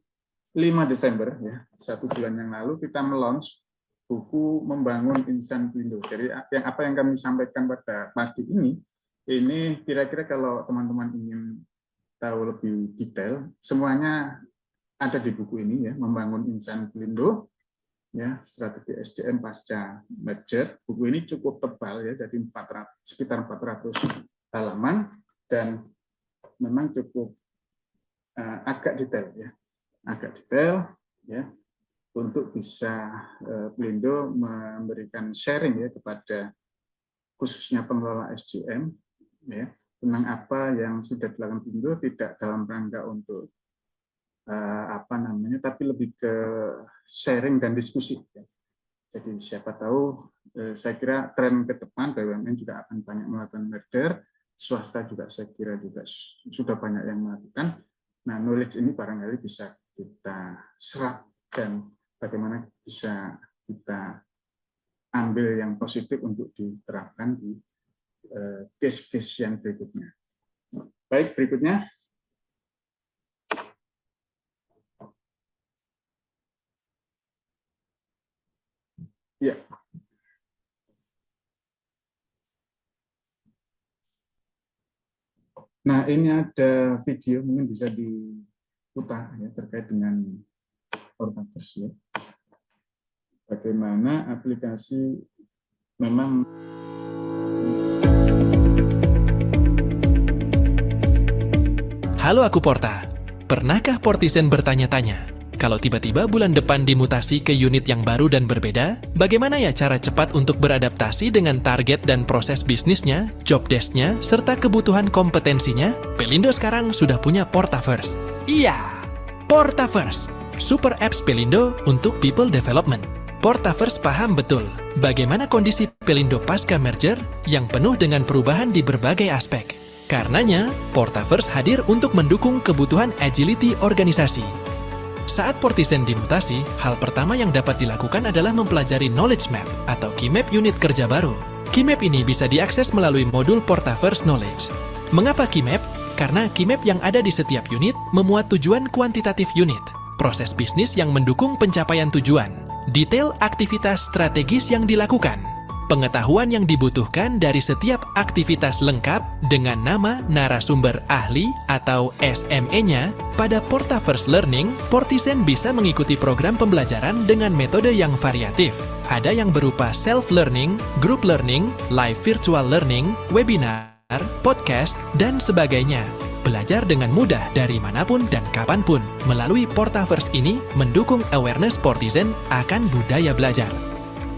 5 Desember, ya, 1 bulan yang lalu kita melaunch buku Membangun Insan Pelindo. Jadi apa yang kami sampaikan pada pagi ini kira-kira kalau teman-teman ingin tahu lebih detail, semuanya ada di buku ini, ya, Membangun Insan Pelindo, ya, strategi SDM pasca merger. Buku ini cukup tebal, ya, jadi sekitar 400 halaman dan memang cukup agak detail, ya, untuk bisa Pelindo memberikan sharing, ya, kepada khususnya pengelola SDM, ya, tentang apa yang sudah dilakukan Pelindo, tidak dalam rangka untuk tapi lebih ke sharing dan diskusi, ya. Jadi siapa tahu, saya kira tren ke depan BUMN juga akan banyak melakukan merger, swasta juga saya kira juga sudah banyak yang melakukan. Nah, knowledge ini barangkali bisa kita serap dan bagaimana bisa kita ambil yang positif untuk diterapkan di case-case yang berikutnya. Baik, berikutnya. Ya. Nah, ini ada video mungkin bisa diputar, ya, terkait dengan Portabus, ya. Bagaimana aplikasi memang. Halo, aku Porta. Pernahkah Portizen bertanya-tanya, kalau tiba-tiba bulan depan dimutasi ke unit yang baru dan berbeda, bagaimana ya cara cepat untuk beradaptasi dengan target dan proses bisnisnya, job desk-nya, serta kebutuhan kompetensinya? Pelindo sekarang sudah punya Portaverse. Iya, Portaverse, super apps Pelindo untuk people development. Portaverse paham betul bagaimana kondisi Pelindo pasca merger yang penuh dengan perubahan di berbagai aspek. Karenanya, Portaverse hadir untuk mendukung kebutuhan agility organisasi. Saat Portizen dimutasi, hal pertama yang dapat dilakukan adalah mempelajari Knowledge Map atau Key Map unit kerja baru. Key Map ini bisa diakses melalui modul Portaverse Knowledge. Mengapa Key Map? Karena Key Map yang ada di setiap unit memuat tujuan kuantitatif unit, proses bisnis yang mendukung pencapaian tujuan, detail aktivitas strategis yang dilakukan, pengetahuan yang dibutuhkan dari setiap aktivitas lengkap dengan nama narasumber ahli atau SME-nya. Pada Portaverse Learning, Portizen bisa mengikuti program pembelajaran dengan metode yang variatif. Ada yang berupa self-learning, group learning, live virtual learning, webinar, podcast, dan sebagainya. Belajar dengan mudah dari manapun dan kapanpun. Melalui Portaverse ini mendukung awareness Portizen akan budaya belajar.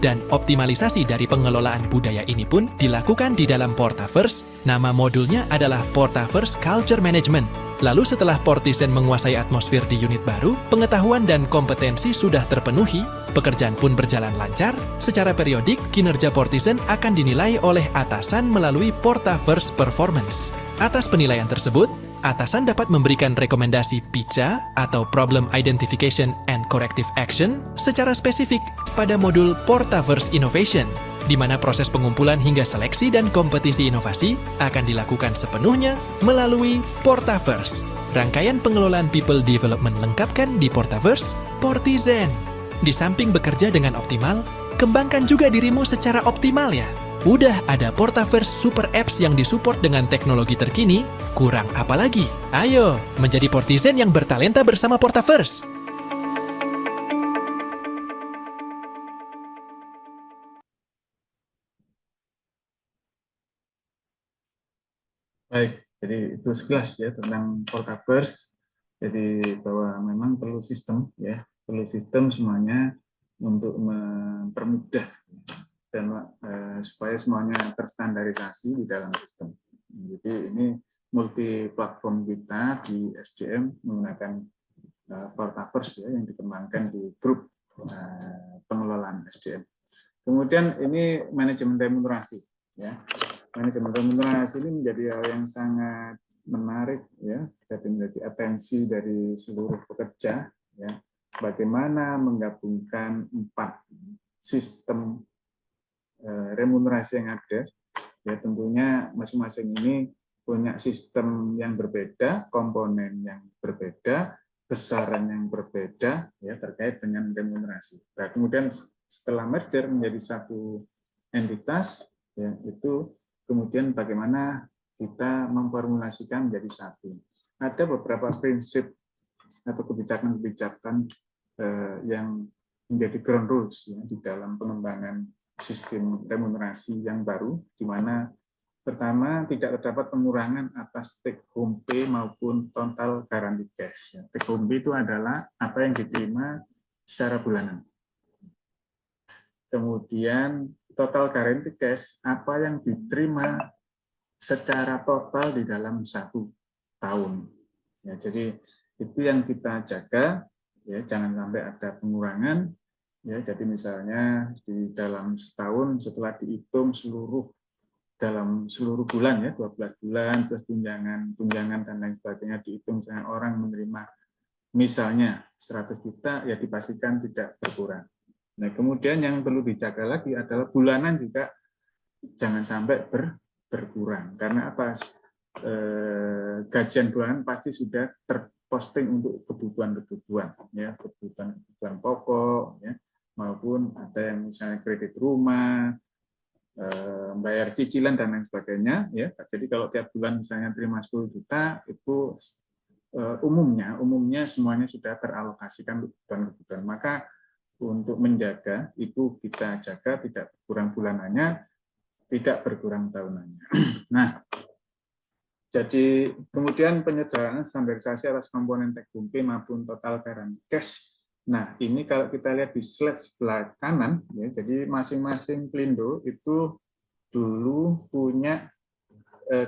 Dan optimalisasi dari pengelolaan budaya ini pun dilakukan di dalam Portaverse. Nama modulnya adalah Portaverse Culture Management. Lalu setelah Portizen menguasai atmosfer di unit baru, pengetahuan dan kompetensi sudah terpenuhi, pekerjaan pun berjalan lancar. Secara periodik, kinerja Portizen akan dinilai oleh atasan melalui Portaverse Performance. Atas penilaian tersebut, atasan dapat memberikan rekomendasi PICA atau Problem Identification and Corrective Action secara spesifik pada modul Portaverse Innovation, di mana proses pengumpulan hingga seleksi dan kompetisi inovasi akan dilakukan sepenuhnya melalui Portaverse. Rangkaian pengelolaan people development lengkapkan di Portaverse, Portizen. Di samping bekerja dengan optimal, kembangkan juga dirimu secara optimal ya. Udah ada Portaverse Super Apps yang disupport dengan teknologi terkini, kurang apa lagi? Ayo, menjadi Portizen yang bertalenta bersama Portaverse! Baik, jadi itu sekilas ya tentang Portaverse. Jadi bahwa memang perlu sistem ya, perlu sistem semuanya untuk mempermudah dan supaya semuanya terstandarisasi di dalam sistem. Jadi ini multi platform kita di SDM menggunakan Portaverse ya, yang dikembangkan di grup pengelolaan SDM. Kemudian ini manajemen remunerasi ya. Manajemen remunerasi ini menjadi hal yang sangat menarik ya, jadi menjadi atensi dari seluruh pekerja ya. Bagaimana menggabungkan 4 sistem remunerasi yang ada, ya tentunya masing-masing ini punya sistem yang berbeda, komponen yang berbeda, besaran yang berbeda, ya terkait dengan remunerasi. Nah, kemudian setelah merger menjadi satu entitas, ya itu kemudian bagaimana kita memformulasikan menjadi satu. Ada beberapa prinsip atau kebijakan-kebijakan yang menjadi ground rules ya, di dalam pengembangan sistem remunerasi yang baru, di mana pertama tidak terdapat pengurangan atas take home pay maupun total guarantee cash. Take home pay itu adalah apa yang diterima secara bulanan. Kemudian total guarantee cash apa yang diterima secara total di dalam 1 tahun. Ya, jadi itu yang kita jaga, ya jangan sampai ada pengurangan. Ya, jadi misalnya di dalam setahun setelah dihitung dalam seluruh bulan ya 12 bulan plus tunjangan dan lain sebagainya dihitung, misalnya orang menerima misalnya 100 juta ya dipastikan tidak berkurang. Nah, kemudian yang perlu dijaga lagi adalah bulanan juga jangan sampai berkurang, karena apa? Gajian bulanan pasti sudah terposting untuk kebutuhan ya, kebutuhan pokok ya, maupun ada yang misalnya kredit rumah, bayar cicilan dan lain sebagainya ya. Jadi kalau tiap bulan misalnya terima 10 juta itu umumnya semuanya sudah teralokasikan untuk kebutuhan. Maka untuk menjaga itu kita jaga tidak berkurang bulanannya, tidak berkurang tahunannya. Nah, Jadi kemudian penyederhanaan standarisasi atas komponen take-home pay maupun total guarantee cash. Nah, ini kalau kita lihat di slide sebelah kanan, ya, jadi masing-masing Pelindo itu dulu punya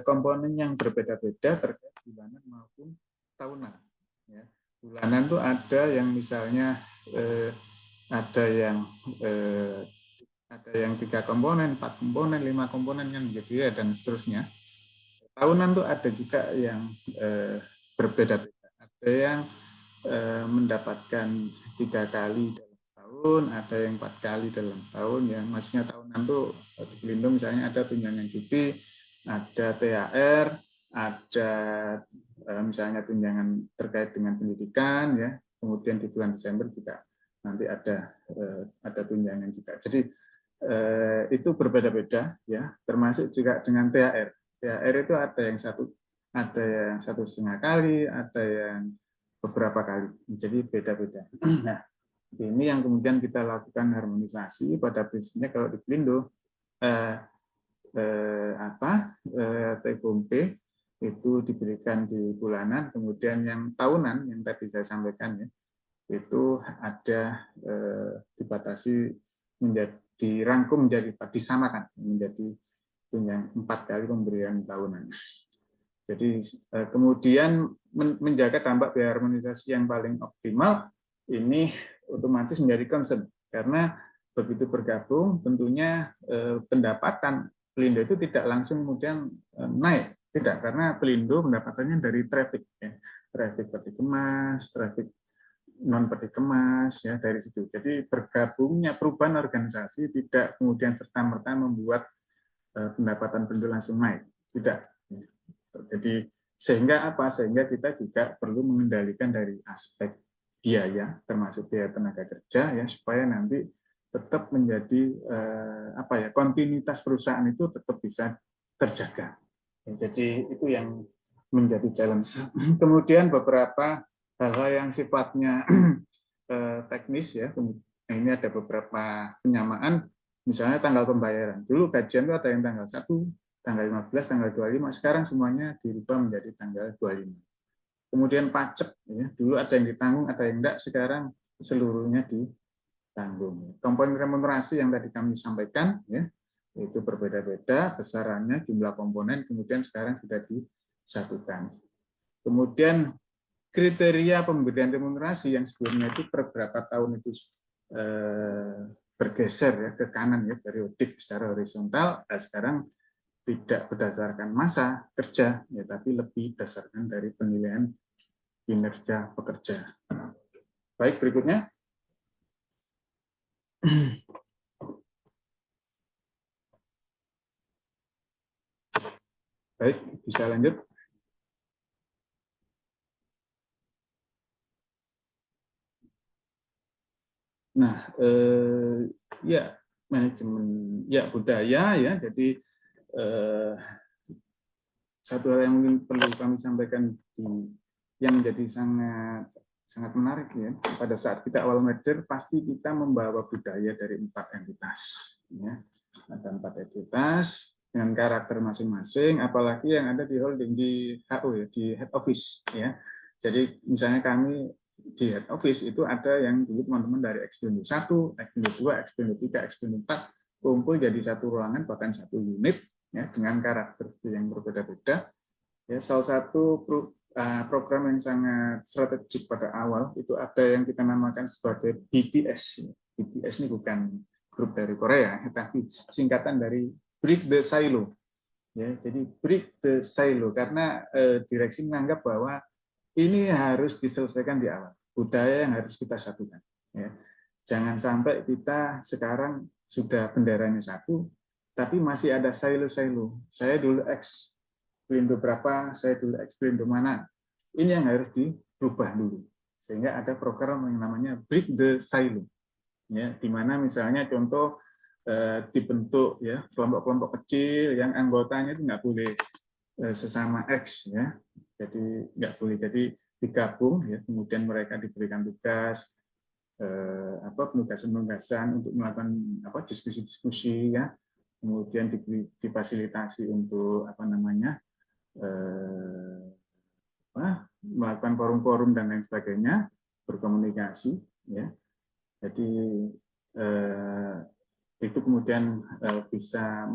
komponen yang berbeda-beda terkait bulanan maupun tahunan. Ya. Bulanan itu ada yang misalnya ada yang 3 komponen, 4 komponen, 5 komponen kan gitu ya, dan seterusnya. Tahunan tuh ada juga yang berbeda-beda. Ada yang mendapatkan 3 kali dalam tahun, ada yang 4 kali dalam tahun. Ya, maksudnya tahunan tuh di Pelindo misalnya ada tunjangan cuti, ada THR, ada misalnya tunjangan terkait dengan pendidikan, ya. Kemudian di bulan Desember juga nanti ada tunjangan juga. Jadi itu berbeda-beda, ya. Termasuk juga dengan THR. THR itu ada yang 1,5 kali, ada yang beberapa kali. Jadi beda-beda. Nah, ini yang kemudian kita lakukan harmonisasi. Pada prinsipnya kalau di Pelindo take-home pay itu diberikan di bulanan, kemudian yang tahunan yang tadi saya sampaikan ya, itu ada dibatasi dirangkum menjadi disamakan menjadi tunjangan 4 kali pemberian tahunan. Jadi kemudian menjaga dampak biaya harmonisasi yang paling optimal ini otomatis menjadi concern karena begitu bergabung tentunya pendapatan Pelindo itu tidak langsung kemudian naik, tidak, karena Pelindo pendapatannya dari traffic, ya. Traffic peti kemas, traffic non peti kemas, ya, dari situ. Jadi bergabungnya perubahan organisasi tidak kemudian serta-merta membuat pendapatan Pelindo langsung naik, tidak. Jadi sehingga apa? Sehingga kita juga perlu mengendalikan dari aspek biaya, termasuk biaya tenaga kerja, ya, supaya nanti tetap menjadi kontinuitas perusahaan itu tetap bisa terjaga. Jadi itu yang menjadi challenge. Kemudian beberapa hal-hal yang sifatnya teknis, ya. Ini ada beberapa penyamaan. Misalnya tanggal pembayaran. Dulu gajian itu ada yang tanggal 1, tanggal 15, tanggal 25, sekarang semuanya dirubah menjadi tanggal 25. Kemudian pajak, ya, dulu ada yang ditanggung, ada yang enggak, sekarang seluruhnya ditanggung. Komponen remunerasi yang tadi kami sampaikan, ya, itu berbeda-beda besarannya, jumlah komponen, kemudian sekarang sudah disatukan. Kemudian kriteria pemberian remunerasi yang sebelumnya itu per berapa tahun itu bergeser, ya, ke kanan, ya, periodik secara horizontal. Sekarang tidak berdasarkan masa kerja, ya, tapi lebih berdasarkan dari penilaian kinerja pekerja. Baik, berikutnya. Baik, bisa lanjut. Nah, ya, manajemen, ya, budaya, ya. Jadi satu hal yang mungkin perlu kami sampaikan yang menjadi sangat menarik, ya. Pada saat kita awal merger pasti kita membawa budaya dari 4 entitas, ya. Ada 4 entitas dengan karakter masing-masing, apalagi yang ada di holding, di HO, ya, di head office, ya. Jadi misalnya kami di head office itu ada yang dulu teman-teman dari Expindo 1, Expindo 2, Expindo 3, Expindo 4 kumpul jadi satu ruangan, bahkan satu unit, ya, dengan karakteristik yang berbeda-beda. Ya, salah satu program yang sangat strategik pada awal itu ada yang kita namakan sebagai BTS. BTS ini bukan grup dari Korea, tapi singkatan dari Break the Silo. Ya, jadi break the silo karena direksi menganggap bahwa ini harus diselesaikan di awal. Budaya yang harus kita satukan. Ya. Jangan sampai kita sekarang sudah benderanya satu, tapi masih ada silo-silo. Saya dulu Pelindo berapa, saya dulu Pelindo mana. Ini yang harus dirubah dulu. Sehingga ada program yang namanya Break the Silo. Ya, di mana misalnya contoh dibentuk, ya, kelompok-kelompok kecil yang anggotanya itu nggak boleh sesama X, ya. Jadi nggak boleh, jadi digabung, ya, kemudian mereka diberikan tugas penugasan untuk melakukan diskusi-diskusi, ya, kemudian difasilitasi untuk melakukan forum-forum dan lain sebagainya, berkomunikasi, ya. Jadi itu kemudian bisa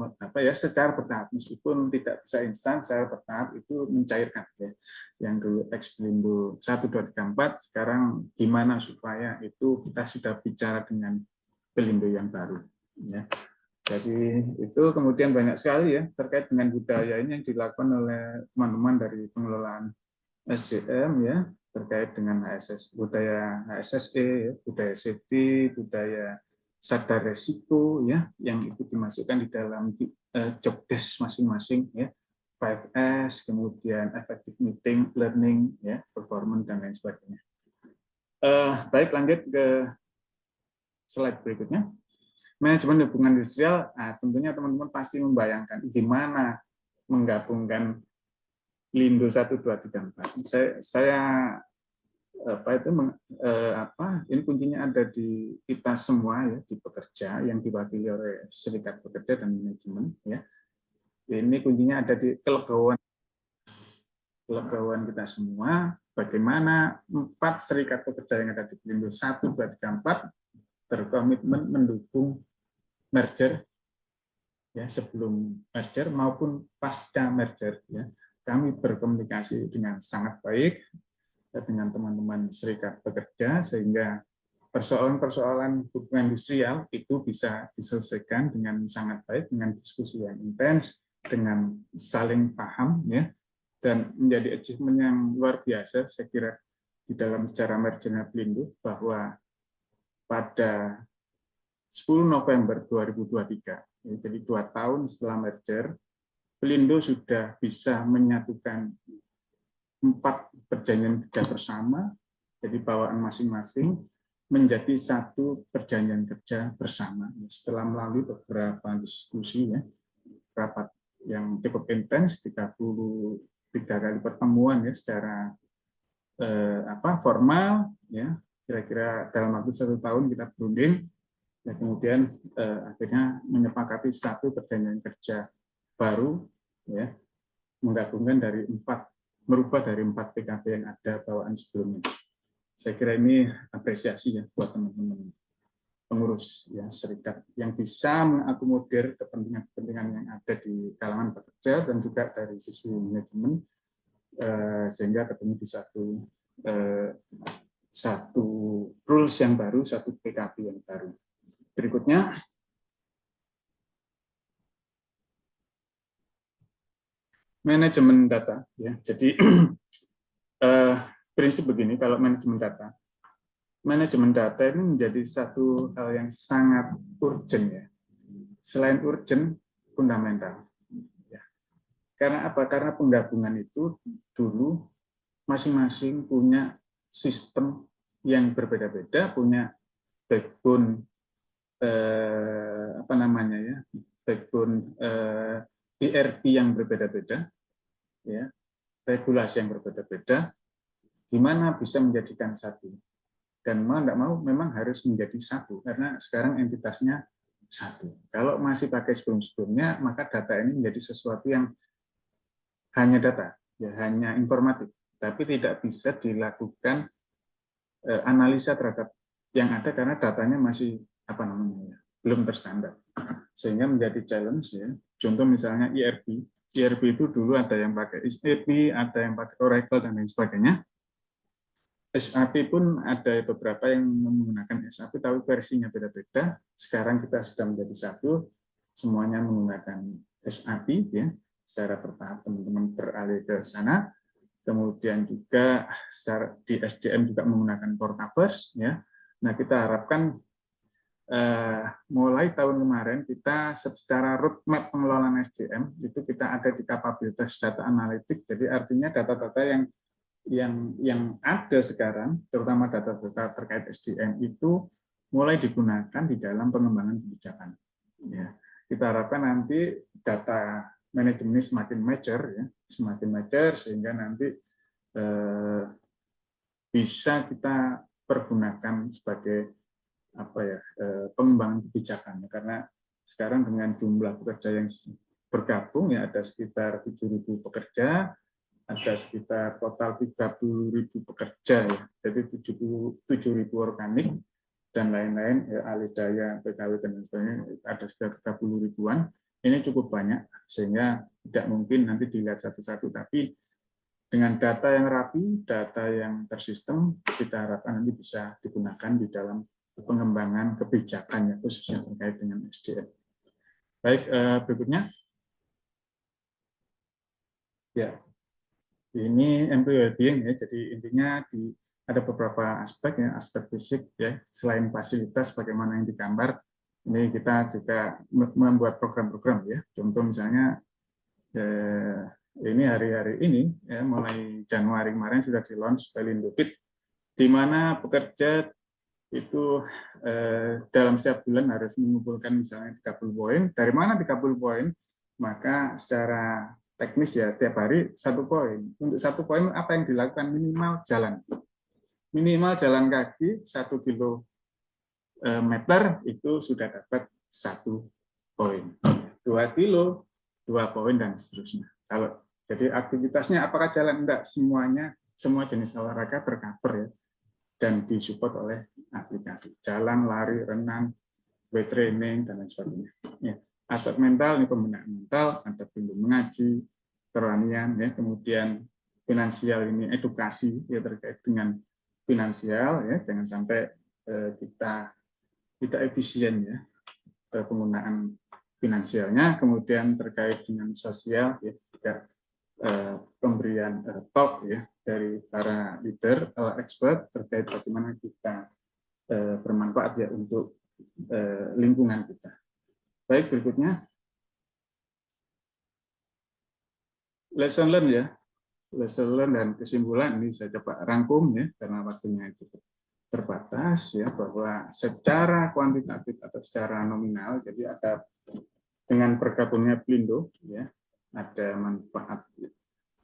secara bertahap, meskipun tidak bisa instan, secara bertahap itu mencairkan, ya. Yang dulu Pelindung 1, 2, 3, 4, sekarang gimana supaya itu kita sudah bicara dengan Pelindung yang baru, ya. Jadi itu kemudian banyak sekali ya terkait dengan budaya ini yang dilakukan oleh teman-teman dari pengelolaan SDM, ya, terkait dengan budaya HSSE, ya, budaya safety, budaya sadar resiko, ya, yang itu dimasukkan di dalam job desk masing-masing, ya, 5S, kemudian effective meeting, learning, ya, performance dan lain sebagainya. Baik, lanjut ke slide berikutnya. Manajemen hubungan industrial, tentunya teman-teman pasti membayangkan gimana menggabungkan Lindo 1, 2, 3, 4. Ini kuncinya ada di kita semua, ya, di pekerja yang diwakili oleh serikat pekerja dan manajemen, ya. Ini kuncinya ada di kelegoan kita semua. Bagaimana 4 serikat pekerja yang ada di Lindo 1, 2, 3, 4 berkomitmen mendukung merger, ya, sebelum merger maupun pasca merger, ya. Kami berkomunikasi dengan sangat baik dengan teman-teman serikat pekerja sehingga persoalan-persoalan hubungan industrial itu bisa diselesaikan dengan sangat baik, dengan diskusi yang intens, dengan saling paham, ya, dan menjadi achievement yang luar biasa saya kira di dalam sejarah mergernya Pelindung, bahwa pada 10 November 2023, ya, jadi 2 tahun setelah merger, Pelindung sudah bisa menyatukan 4 perjanjian kerja bersama, jadi bawaan masing-masing, menjadi 1 perjanjian kerja bersama. Setelah melalui beberapa diskusi, ya, rapat yang cukup intens, 33 kali pertemuan, ya, secara formal, ya, kira-kira dalam waktu 1 tahun kita berunding. Dan kemudian akhirnya menyepakati 1 perjanjian kerja baru, ya, menggabungkan merubah dari 4 PKB yang ada bawaan sebelumnya. Saya kira ini apresiasi, ya, buat teman-teman pengurus, ya, serikat yang bisa mengakomodir kepentingan-kepentingan yang ada di kalangan pekerja dan juga dari sisi manajemen, sehingga ketemu di satu rules yang baru, 1 PKB yang baru. Berikutnya, manajemen data, ya. Jadi prinsip begini, kalau manajemen data ini menjadi satu hal yang sangat urgent, ya. Selain urgent, fundamental, ya. Karena apa? Karena penggabungan itu dulu masing-masing punya sistem yang berbeda-beda, punya backbone backbone ERP yang berbeda-beda, ya, regulasi yang berbeda-beda, gimana bisa menjadikan satu. Dan mau tidak mau memang harus menjadi satu, karena sekarang entitasnya satu. Kalau masih pakai sebelum-sebelumnya, maka data ini menjadi sesuatu yang hanya data, ya, hanya informatif, tapi tidak bisa dilakukan analisa terhadap yang ada karena datanya masih belum terstandar, sehingga menjadi challenge, ya. Contoh misalnya ERP itu dulu ada yang pakai SAP, ada yang pakai Oracle dan lain sebagainya. SAP pun ada beberapa yang menggunakan SAP, tapi versinya beda-beda. Sekarang kita sudah menjadi satu, semuanya menggunakan SAP, ya. Secara bertahap teman-teman beralih ke sana. Kemudian juga di SDM juga menggunakan Portaverse, ya. Nah, kita harapkan mulai tahun kemarin kita secara roadmap pengelolaan SDM itu kita ada di kapabilitas data analitik. Jadi artinya data-data yang ada sekarang, terutama data-data terkait SDM itu mulai digunakan di dalam pengembangan kebijakan. Ya, kita harapkan nanti data manajemen semakin mature, ya, sehingga nanti bisa kita pergunakan sebagai pengembangan kebijakan, karena sekarang dengan jumlah pekerja yang bergabung ya ada sekitar 7.000 pekerja, ada sekitar total 30.000 pekerja ya. Jadi 7.000 organik dan lain-lain ya, ahli daya, PKW dan lain sebagainya ada sekitar 30 ribuan. Ini cukup banyak sehingga tidak mungkin nanti dilihat satu-satu, tapi dengan data yang rapi, data yang tersistem, kita harapkan nanti bisa digunakan di dalam pengembangan kebijakan ya, khususnya terkait dengan SDM. Baik, berikutnya. Ya, ini employee well-being ya. Jadi intinya ada beberapa aspek ya, aspek fisik ya. Selain fasilitas, bagaimana yang digambar, ini kita juga membuat program-program ya. Contoh misalnya ini hari-hari ini ya, mulai Januari kemarin sudah di launch Pelindo Fit, di mana pekerja itu dalam setiap bulan harus mengumpulkan misalnya 30 poin. Dari mana 30 poin? Maka secara teknis ya tiap hari 1 poin. Untuk 1 poin apa yang dilakukan? Minimal jalan. Minimal jalan kaki 1 kilometer itu sudah dapat 1 poin. 2 kilo 2 poin dan seterusnya. Kalau jadi aktivitasnya apakah jalan? Enggak, semuanya, semua jenis olahraga tercover ya dan disupport oleh aplikasi. Jalan, lari, renang, weight training dan lain sebagainya. Ya. Aspek mental ini pembinaan mental, ada bimbing mengaji, kerohanian ya, kemudian finansial ini edukasi ya terkait dengan finansial ya, jangan sampai kita tidak efisien ya penggunaan finansialnya, kemudian terkait dengan sosial ya juga pemberian talk ya dari para leader expert terkait bagaimana kita bermanfaat ya untuk lingkungan kita. Baik, berikutnya lesson learn ya, lesson learn dan kesimpulan ini saya coba rangkum ya karena waktunya cukup terbatas ya, bahwa secara kuantitatif atau secara nominal jadi ada dengan bergabungnya Pelindo ya ada manfaat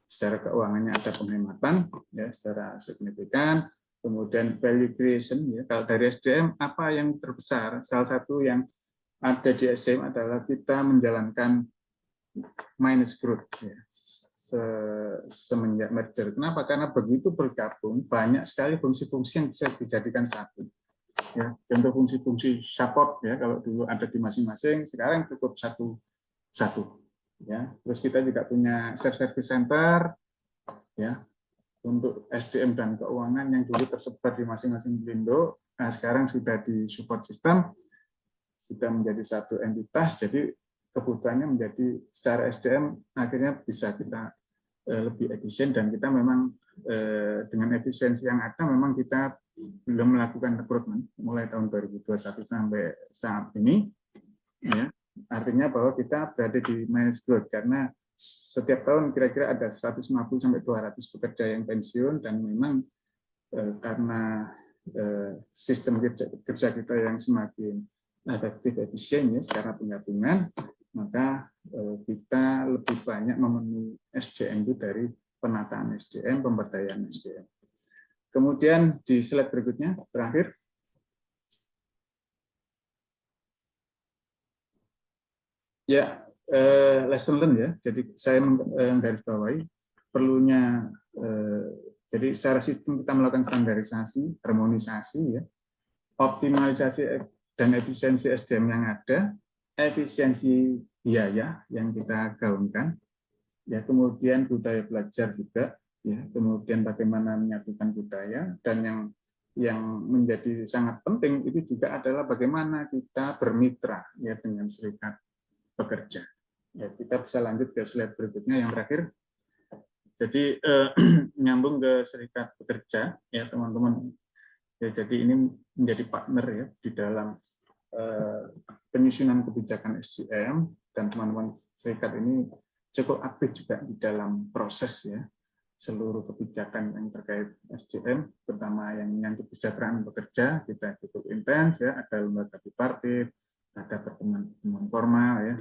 secara keuangannya, ada penghematan ya secara signifikan, kemudian value creation ya. Kalau dari SDM apa yang terbesar? Salah satu yang ada di SDM adalah kita menjalankan minus growth ya. Semenjak merger. Kenapa? Karena begitu bergabung banyak sekali fungsi-fungsi yang bisa dijadikan satu. Ya, contoh fungsi-fungsi support ya, kalau dulu ada di masing-masing, sekarang cukup satu. Ya, terus kita juga punya service center ya untuk SDM dan keuangan yang dulu tersebar di masing-masing Pelindo, nah sekarang sudah di support system, sudah menjadi satu entitas, jadi kebutuhannya menjadi secara SDM akhirnya bisa kita lebih efisien, dan kita memang dengan efisiensi yang ada memang kita belum melakukan rekrutmen mulai tahun 2021 sampai saat ini ya, artinya bahwa kita berada di minus growth karena setiap tahun kira-kira ada 150 sampai 200 pekerja yang pensiun, dan memang karena sistem kerja kita yang semakin efektif efisien ya secara penggabungan, maka kita lebih banyak memenuhi SDM itu dari penataan SDM, pemberdayaan SDM. Kemudian di slide berikutnya terakhir. Ya, lesson learn ya. Jadi saya menggarisbawahi perlunya jadi secara sistem kita melakukan standarisasi, harmonisasi ya, optimalisasi dan efisiensi SDM yang ada, efisiensi biaya yang kita gaungkan, ya kemudian budaya belajar juga, ya kemudian bagaimana menyatukan budaya, dan yang menjadi sangat penting itu juga adalah bagaimana kita bermitra ya dengan serikat pekerja. Ya, kita bisa lanjut ke slide berikutnya yang terakhir. Jadi nyambung ke serikat pekerja ya teman-teman. Ya, jadi ini menjadi partner ya di dalam penyusunan kebijakan SDM, dan teman-teman serikat ini cukup aktif juga di dalam proses ya seluruh kebijakan yang terkait SDM, terutama yang menyangkut kesejahteraan pekerja. Kita cukup intens ya, ada lembaga bipartit, ada pertemuan formal ya.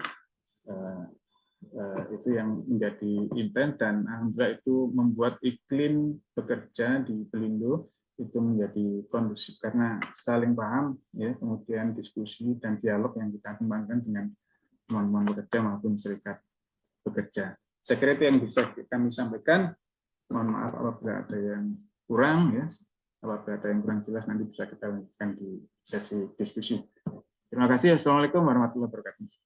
Itu yang menjadi intens, dan alhamdulillah itu membuat iklim bekerja di Pelindo itu menjadi kondusif karena saling paham ya, kemudian diskusi dan dialog yang kita kembangkan dengan teman-teman bekerja maupun serikat bekerja. Saya kira itu yang bisa kami sampaikan. Mohon maaf apabila ada yang kurang, ya. Apabila ada yang kurang jelas nanti bisa kita lanjutkan di sesi diskusi. Terima kasih. Assalamualaikum warahmatullahi wabarakatuh.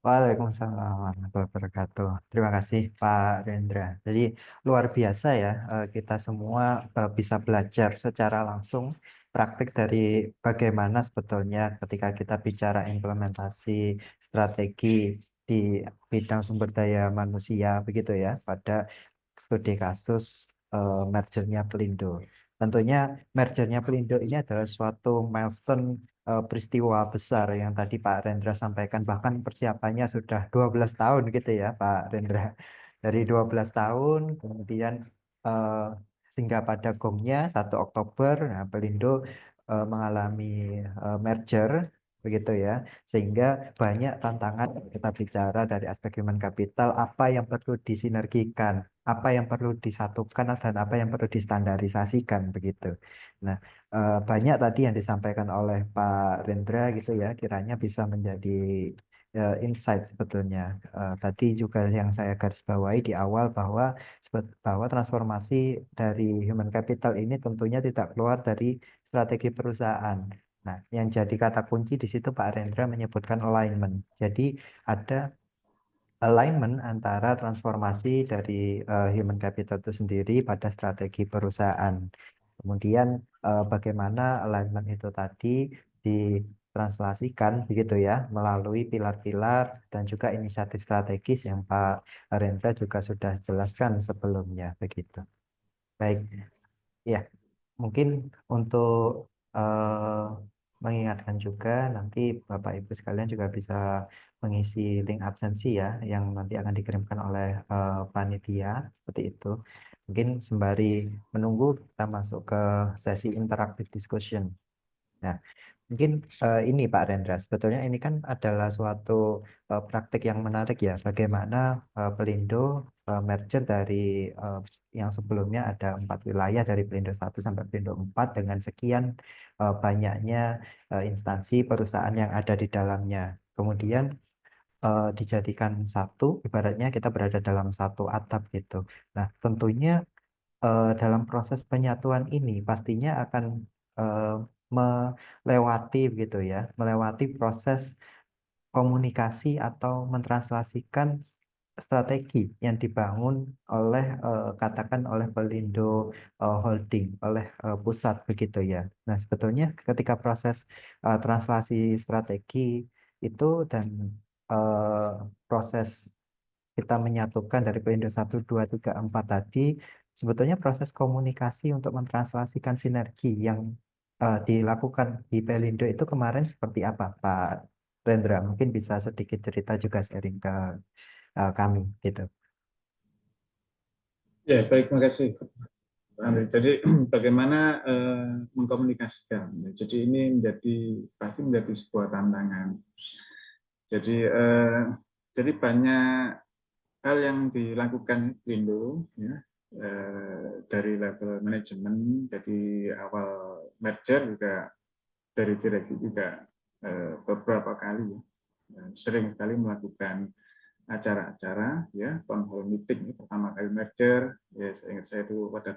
Waalaikumsalam warahmatullahi wabarakatuh. Terima kasih Pak Rendra. Jadi luar biasa ya, kita semua bisa belajar secara langsung praktik dari bagaimana sebetulnya ketika kita bicara implementasi strategi di bidang sumber daya manusia begitu ya, pada studi kasus mergernya Pelindo. Tentunya mergernya Pelindo ini adalah suatu milestone peristiwa besar yang tadi Pak Rendra sampaikan, bahkan persiapannya sudah 12 tahun gitu ya Pak Rendra. Dari 12 tahun kemudian eh, sehingga pada gongnya 1 Oktober nah, Pelindo mengalami merger begitu ya, sehingga banyak tantangan kita bicara dari aspek human capital, apa yang perlu disinergikan, apa yang perlu disatukan dan apa yang perlu distandarisasikan begitu. Nah, banyak tadi yang disampaikan oleh Pak Rendra gitu ya, kiranya bisa menjadi insight sebetulnya. Tadi juga yang saya garis bawahi di awal bahwa transformasi dari human capital ini tentunya tidak keluar dari strategi perusahaan. Nah, yang jadi kata kunci di situ Pak Rendra menyebutkan alignment. Jadi ada alignment antara transformasi dari human capital itu sendiri pada strategi perusahaan. Kemudian bagaimana alignment itu tadi ditranslasikan begitu ya melalui pilar-pilar dan juga inisiatif strategis yang Pak Rendra juga sudah jelaskan sebelumnya begitu. Baik, ya mungkin untuk eh, mengingatkan juga nanti Bapak Ibu sekalian juga bisa mengisi link absensi ya yang nanti akan dikirimkan oleh panitia seperti itu. Mungkin sembari menunggu kita masuk ke sesi interactive discussion. Nah, mungkin ini Pak Rendra, sebetulnya ini kan adalah suatu praktik yang menarik ya, bagaimana Pelindo merger dari eh, yang sebelumnya ada 4 wilayah dari Pelindo 1 sampai Pelindo 4 dengan sekian banyaknya instansi perusahaan yang ada di dalamnya. Kemudian dijadikan satu, ibaratnya kita berada dalam satu atap gitu. Nah, tentunya dalam proses penyatuan ini pastinya akan eh, melewati begitu ya, melewati proses komunikasi atau mentranslasikan strategi yang dibangun oleh katakan oleh Pelindo Holding, oleh pusat begitu ya. Nah, sebetulnya ketika proses translasi strategi itu dan eh, proses kita menyatukan dari Pelindo 1, 2, 3, 4 tadi, sebetulnya proses komunikasi untuk mentranslasikan sinergi yang dilakukan di Pelindo itu kemarin seperti apa, Pak Rendra? Mungkin bisa sedikit cerita juga sharing ke kami, gitu. Ya, baik, terima kasih. Andri. Jadi bagaimana mengkomunikasikan? Jadi ini pasti menjadi sebuah tantangan. Jadi jadi banyak hal yang dilakukan Pelindo ya, dari level manajemen, jadi awal merger juga dari direksi juga beberapa kali sering sekali melakukan acara-acara ya, town hall meeting pertama kali merger ya, saya ingat saya itu pada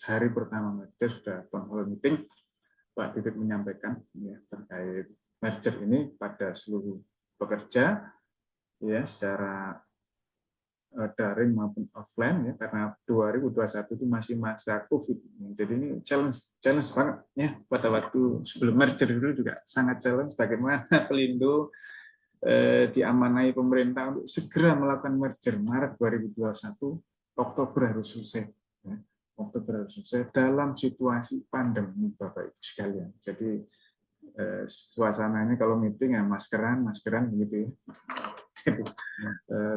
hari pertama merger sudah town hall meeting, Pak Didit menyampaikan ya, terkait merger ini pada seluruh pekerja ya secara daring maupun offline ya, karena 2021 itu masih masa COVID. Jadi ini challenge banget ya, pada waktu sebelum merger itu juga sangat challenge bagaimana Pelindo diamanai pemerintah untuk segera melakukan merger Maret 2021, Oktober harus selesai. Ya. Oktober harus selesai dalam situasi pandemi, Bapak Ibu sekalian. Jadi suasananya kalau meeting ya maskeran begitu ya.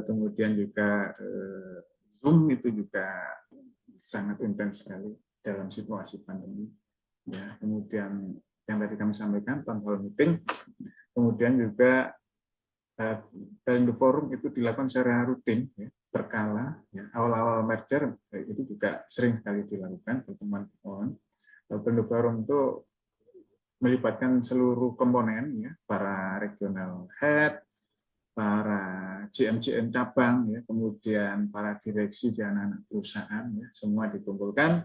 Kemudian juga Zoom itu juga sangat intens sekali dalam situasi pandemi. Ya, kemudian yang tadi kami sampaikan town hall meeting, kemudian juga Pelindo Forum itu dilakukan secara rutin, ya, berkala. Ya. Awal-awal merger itu juga sering sekali dilakukan pertemuan-pertemuan. Pelindo Forum itu melibatkan seluruh komponen, ya, para regional head, para GM cabang, ya, kemudian para direksi dan anak-anak perusahaan, ya, semua dikumpulkan,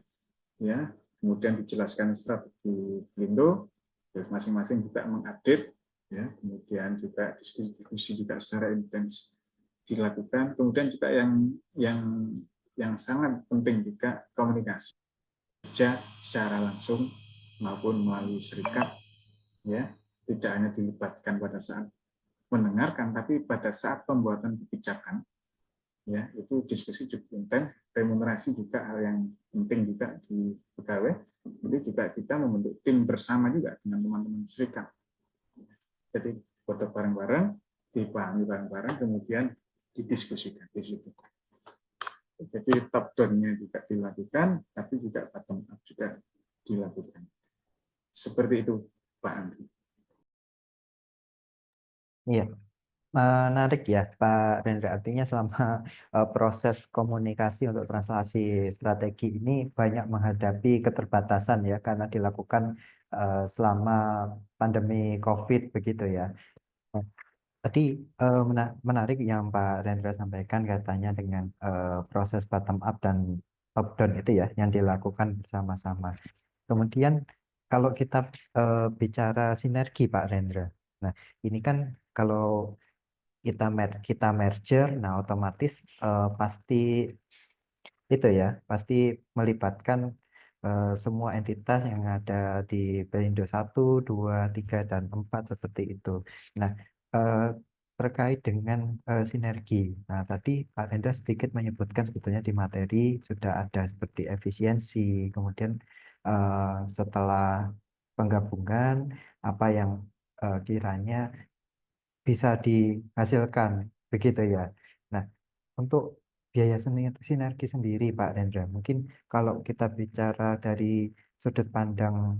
ya, kemudian dijelaskan strategi Pelindo, terus masing-masing juga mengupdate, ya, kemudian juga diskusi juga secara intens dilakukan, kemudian juga yang sangat penting juga komunikasi secara langsung maupun melalui serikat, ya, tidak hanya dilibatkan pada saat mendengarkan, tapi pada saat pembuatan kebijakan, ya, itu diskusi cukup intens. Remunerasi juga hal yang penting juga di pegawai. Itu juga kita membentuk tim bersama juga dengan teman-teman serikat. Jadi foto bareng-bareng, dipahami bareng-bareng, kemudian didiskusikan di situ. Jadi top down-nya juga dilakukan, tapi juga bottom up juga dilakukan. Seperti itu, Pak Andri. Iya, menarik ya Pak Rendra. Artinya selama proses komunikasi untuk translasi strategi ini banyak menghadapi keterbatasan ya, karena dilakukan selama pandemi COVID begitu ya. Nah, tadi menarik yang Pak Rendra sampaikan, katanya dengan proses bottom up dan top down itu ya yang dilakukan bersama-sama. Kemudian kalau kita bicara sinergi Pak Rendra, nah ini kan kalau kita merger, nah otomatis pasti itu ya, pasti melibatkan semua entitas yang ada di Pelindo 1, 2, 3, dan 4 seperti itu. Nah, eh, terkait dengan sinergi. Nah, tadi Pak Hendra sedikit menyebutkan sebetulnya di materi sudah ada seperti efisiensi, kemudian setelah penggabungan apa yang kiranya bisa dihasilkan begitu ya. Nah, untuk biaya sinergi sendiri Pak Rendra, mungkin kalau kita bicara dari sudut pandang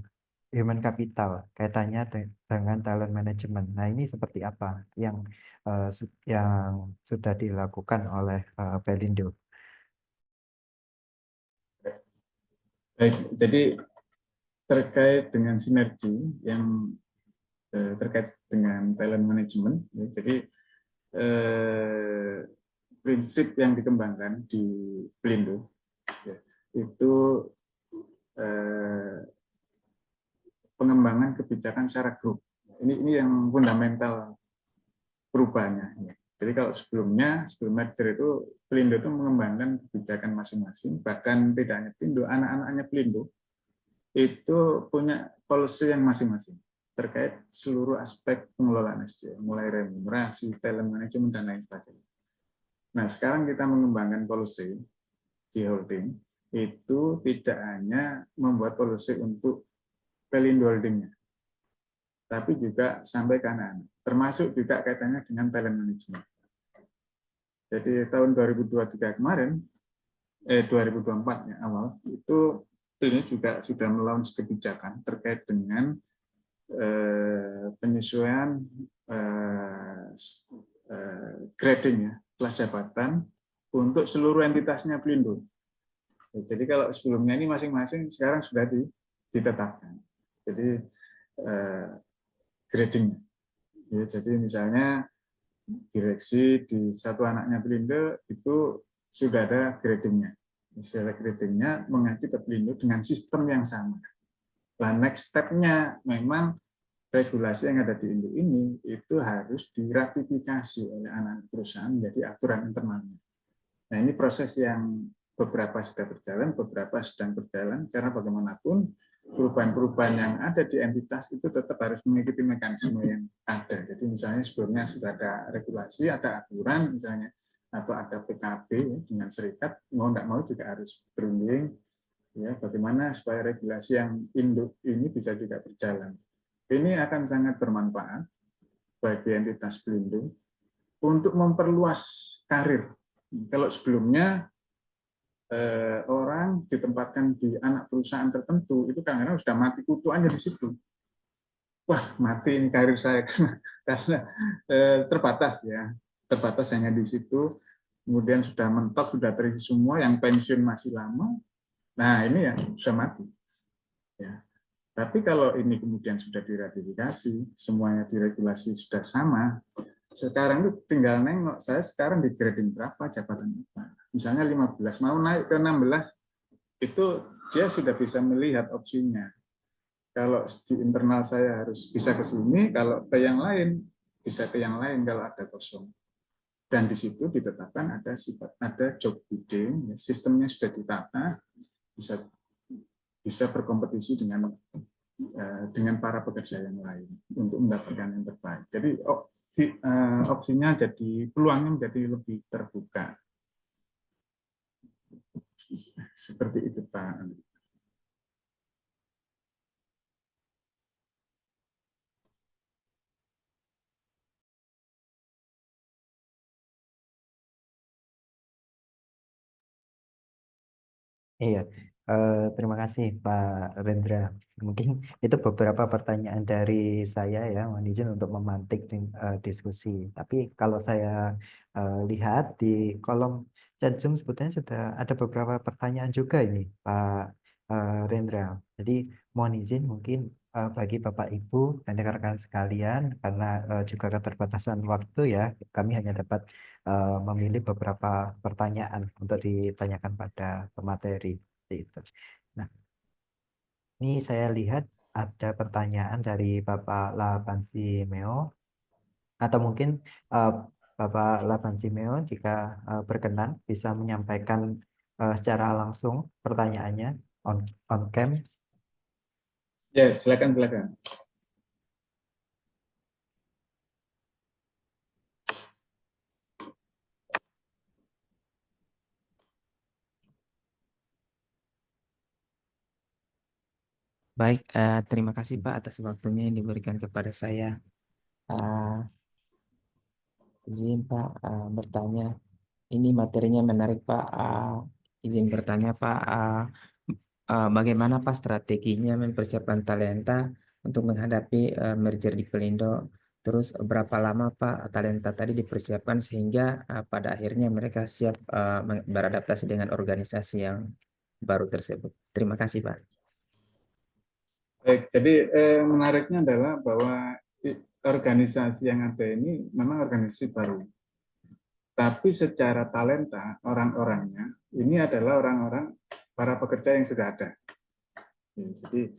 human capital kaitannya dengan talent management. Nah, ini seperti apa yang sudah dilakukan oleh Pelindo? Baik, jadi terkait dengan sinergi yang terkait dengan talent management, ya, jadi prinsip yang dikembangkan di Pelindo, ya, itu pengembangan kebijakan secara grup. Ini yang fundamental perubahannya. Ya. Jadi kalau sebelum merger itu Pelindo itu mengembangkan kebijakan masing-masing, bahkan tidak hanya Pelindo, anak-anaknya Pelindo itu punya policy yang masing-masing terkait seluruh aspek pengelolaan SDM, mulai remunerasi, talent management, dan lain sebagainya. Nah, sekarang kita mengembangkan policy di holding, itu tidak hanya membuat policy untuk Pelindo holdingnya, tapi juga sampai ke anak-anak, termasuk juga kaitannya dengan talent management. Jadi tahun 2023 kemarin, 2024 ya, awal, itu ini juga sudah melaunch kebijakan terkait dengan penyesuaian grading ya, kelas jabatan untuk seluruh entitasnya Pelindo. Jadi kalau sebelumnya ini masing-masing sekarang sudah ditetapkan. Jadi grading. Ya, jadi misalnya direksi di satu anaknya Pelindo itu sudah ada gradingnya. Sudah ada gradingnya mengacu ke Pelindo dengan sistem yang sama. Nah, next step-nya memang regulasi yang ada di Indo ini itu harus diratifikasi oleh anak perusahaan menjadi aturan internalnya. Nah, ini proses yang beberapa sudah berjalan, beberapa sedang berjalan, karena bagaimanapun perubahan-perubahan yang ada di entitas itu tetap harus mengikuti mekanisme yang ada. Jadi misalnya sebelumnya sudah ada regulasi, ada aturan misalnya, atau ada PKB ya, dengan serikat, mau tidak mau juga harus berunding, ya, bagaimana supaya regulasi yang induk ini bisa juga berjalan. Ini akan sangat bermanfaat bagi entitas Pelindo untuk memperluas karir. Kalau sebelumnya orang ditempatkan di anak perusahaan tertentu, itu kadang-kadang sudah mati kutu aja di situ. Wah, mati ini karir saya karena terbatas ya, terbatas hanya di situ. Kemudian sudah mentok, sudah terisi semua, yang pensiun masih lama. Nah, ini yang sudah mati. Ya. Tapi kalau ini kemudian sudah diratifikasi, semuanya diregulasi sudah sama, Sekarang itu tinggal nengok, saya sekarang di grading berapa, jabatan apa. Misalnya 15, mau naik ke 16, itu dia sudah bisa melihat opsinya. Kalau di internal saya harus bisa ke sini, kalau ke yang lain, bisa ke yang lain kalau ada kosong. Dan di situ ditetapkan ada job bidding, sistemnya sudah ditata, bisa berkompetisi dengan para pekerja yang lain untuk mendapatkan yang terbaik. Jadi opsinya jadi peluangnya menjadi lebih terbuka. Seperti itu, Pak. Iya, terima kasih Pak Rendra. Mungkin itu beberapa pertanyaan dari saya ya, mohon izin untuk memantik diskusi. Tapi kalau saya lihat di kolom chat Zoom sebetulnya sudah ada beberapa pertanyaan juga ini Pak Rendra. Jadi mohon izin mungkin bagi Bapak Ibu dan rekan-rekan sekalian, karena juga keterbatasan waktu ya, kami hanya dapat memilih beberapa pertanyaan untuk ditanyakan pada pemateri itu. Nah, ini saya lihat ada pertanyaan dari Bapak Lapansi Meo, atau mungkin eh, Bapak Lapansi Meo jika berkenan bisa menyampaikan secara langsung pertanyaannya on cam. Ya, silakan, silakan. Baik, terima kasih Pak atas waktunya yang diberikan kepada saya. Eh, izin Pak bertanya. Ini materinya menarik Pak. Izin bertanya Pak, bagaimana Pak strateginya mempersiapkan talenta untuk menghadapi merger di Pelindo? Terus berapa lama Pak talenta tadi dipersiapkan sehingga pada akhirnya mereka siap beradaptasi dengan organisasi yang baru tersebut? Terima kasih Pak. Baik, jadi menariknya adalah bahwa organisasi yang ada ini memang organisasi baru. Tapi secara talenta, orang-orangnya, ini adalah orang-orang para pekerja yang sudah ada. Jadi,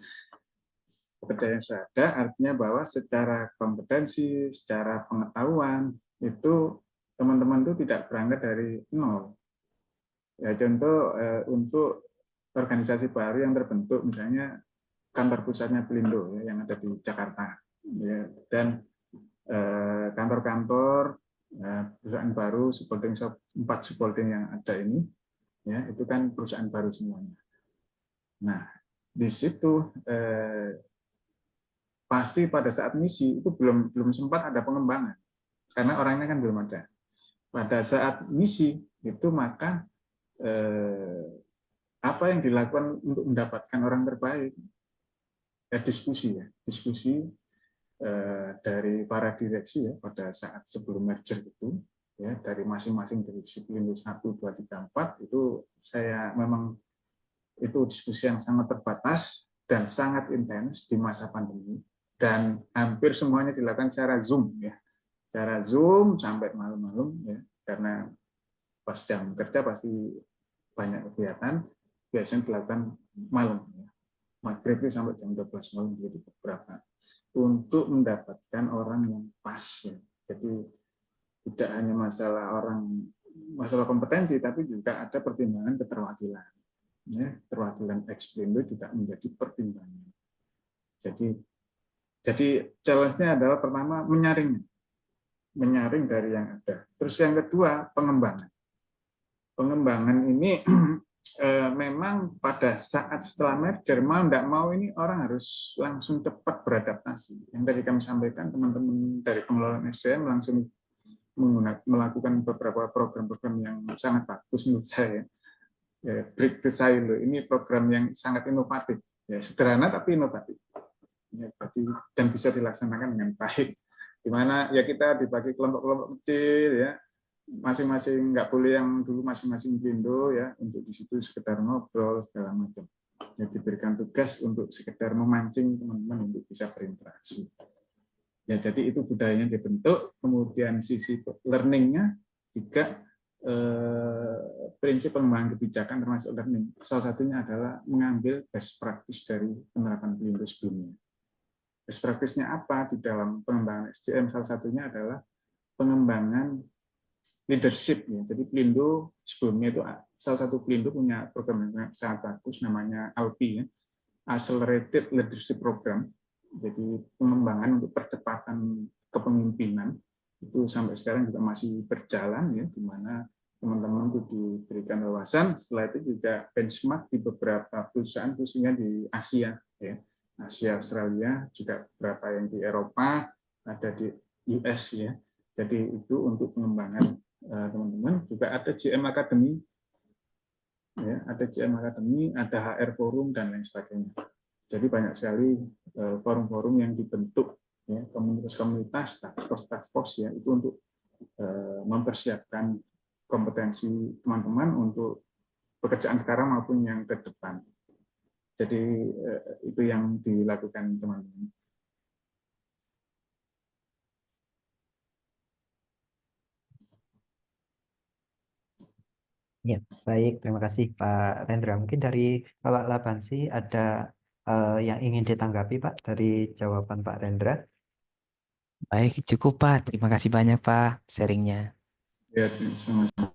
pekerja yang sudah ada artinya bahwa secara kompetensi, secara pengetahuan, itu teman-teman itu tidak berangkat dari nol. Ya, contoh untuk organisasi baru yang terbentuk, misalnya kantor pusatnya Pelindo ya, yang ada di Jakarta, ya, dan kantor-kantor perusahaan baru Supporting Shop 4 Supporting yang ada ini, ya itu kan perusahaan baru semuanya. Nah, di situ pasti pada saat misi itu belum sempat ada pengembangan karena orangnya kan belum ada. Pada saat misi itu maka apa yang dilakukan untuk mendapatkan orang terbaik? Diskusi dari para direksi ya pada saat sebelum merger itu ya, dari masing-masing divisi Pelindo 1, 2, 3, 4 itu saya memang itu diskusi yang sangat terbatas dan sangat intens di masa pandemi, dan hampir semuanya dilakukan secara Zoom ya, secara Zoom sampai malam-malam ya, karena pas jam kerja pasti banyak kegiatan, biasanya dilakukan malam ya. Maghrib sampai jam 12 malam begitu beberapa, untuk mendapatkan orang yang pas ya. Jadi tidak hanya masalah kompetensi, tapi juga ada pertimbangan keterwakilan ya, keterwakilan ex-Pelindo juga menjadi pertimbangan. Jadi challenge-nya adalah pertama menyaring dari yang ada. Terus yang kedua pengembangan ini memang pada saat setelah merger, mau tidak mau ini orang harus langsung cepat beradaptasi. Yang tadi kami sampaikan, teman-teman dari pengelolaan SDM langsung melakukan beberapa program-program yang sangat bagus menurut saya. Break the Silo, ini program yang sangat inovatif. Ya, sederhana tapi inovatif. Ya, dan bisa dilaksanakan dengan baik. Di mana ya kita dibagi kelompok-kelompok kecil ya, masing-masing, nggak boleh yang dulu masing-masing Pelindo ya, untuk di situ sekedar ngobrol segala macam. Ya, diberikan tugas untuk sekedar memancing teman-teman untuk bisa berinteraksi. Ya, jadi itu budayanya dibentuk, kemudian sisi learning-nya juga prinsip pengembangan kebijakan termasuk learning. Salah satunya adalah mengambil best practice dari penerapan Pelindo sebelumnya. Best practice-nya apa di dalam pengembangan SDM? Salah satunya adalah pengembangan leadership. Ya. Jadi Pelindo sebelumnya itu salah satu Pelindo punya program yang sangat bagus namanya ALP, ya. Accelerated Leadership Program. Jadi pengembangan untuk percepatan kepemimpinan itu sampai sekarang juga masih berjalan, ya, di mana teman-teman itu diberikan wawasan. Setelah itu juga benchmark di beberapa perusahaan, khususnya di Asia, ya. Asia, Australia, juga beberapa yang di Eropa, ada di US, ya. Jadi itu untuk pengembangan teman-teman. Juga ada GM Academy, ya, ada GM Academy, ada HR Forum dan lain sebagainya. Jadi banyak sekali forum-forum yang dibentuk, ya, komunitas-komunitas, task force, ya, itu untuk mempersiapkan kompetensi teman-teman untuk pekerjaan sekarang maupun yang ke depan. Jadi itu yang dilakukan teman-teman. Ya, baik. Terima kasih Pak Rendra. Mungkin dari Bapak Labansi ada yang ingin ditanggapi Pak dari jawaban Pak Rendra. Baik, cukup Pak. Terima kasih banyak Pak sharingnya. Ya, sama-sama.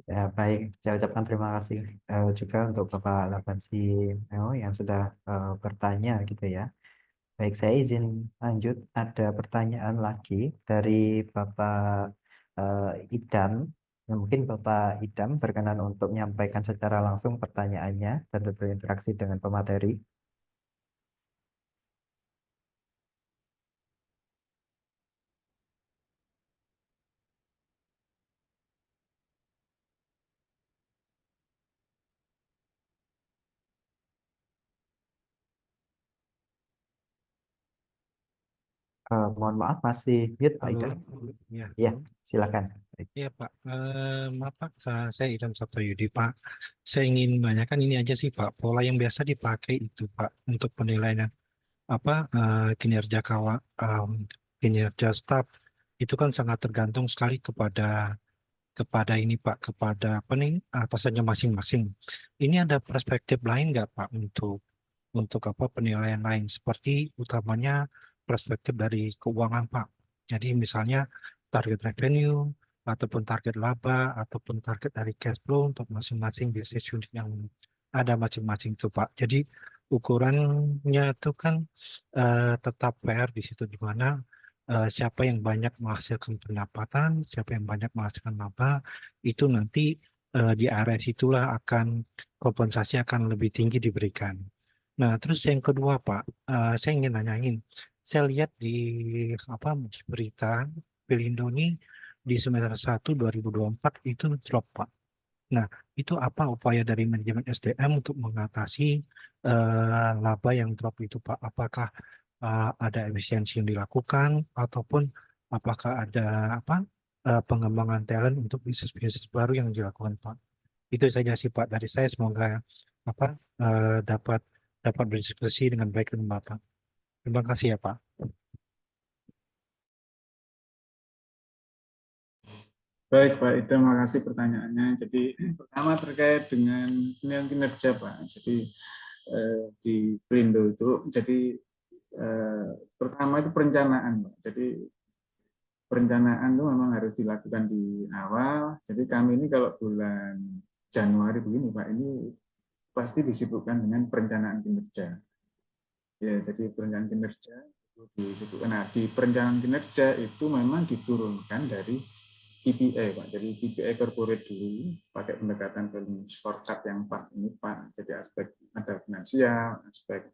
Ya, baik. Saya ucapkan terima kasih juga untuk Bapak Labansi yang sudah bertanya gitu ya. Baik, saya izin lanjut. Ada pertanyaan lagi dari Bapak Idam. Nah, mungkin Bapak Idam berkenan untuk menyampaikan secara langsung pertanyaannya dan berinteraksi dengan pemateri. Mohon maaf, masih mute Pak Halo, Idam. ya, Ya, halo. silakan. Baik. Ya Pak, maaf Pak, saya Idam Sabtoyudi Pak. Saya ingin menanyakan ini aja sih Pak, pola yang biasa dipakai itu Pak untuk penilaian apa kinerja kinerja staf itu kan sangat tergantung sekali kepada ini Pak, kepada apa nih atasannya masing-masing. Ini ada perspektif lain nggak Pak untuk apa penilaian lain seperti utamanya perspektif dari keuangan Pak. Jadi misalnya target revenue ataupun target laba ataupun target dari cash flow untuk masing-masing business unit yang ada masing-masing itu Pak. Jadi ukurannya itu kan tetap fair di situ di mana siapa yang banyak menghasilkan pendapatan, siapa yang banyak menghasilkan laba, itu nanti di area situlah akan kompensasi akan lebih tinggi diberikan. Nah, terus yang kedua, Pak, saya ingin nanyain. Saya lihat di apa berita Pelindo ini di semester 1 2024 itu drop, Pak. Nah, itu apa upaya dari manajemen SDM untuk mengatasi laba yang drop itu, Pak? Apakah ada efisiensi yang dilakukan ataupun apakah ada apa pengembangan talent untuk bisnis-bisnis baru yang dilakukan, Pak? Itu saja sih Pak dari saya. Semoga apa dapat berdiskusi dengan baik dengan Bapak. Terima kasih ya Pak. Baik, Pak Ida, terima kasih pertanyaannya. Jadi pertama terkait dengan penilaian kinerja, Pak. Jadi di Pelindo itu, jadi pertama itu perencanaan, Pak. Jadi perencanaan itu memang harus dilakukan di awal. Jadi kami ini kalau bulan Januari begini, Pak, ini pasti disibukkan dengan perencanaan kinerja. Ya, jadi perencanaan kinerja itu disibukkan. Nah, di perencanaan kinerja itu memang diturunkan dari KPI, Pak. Jadi KPI corporate dulu, pakai pendekatan value scorecard yang Pak ini, Pak. Jadi aspek ada finansial, aspek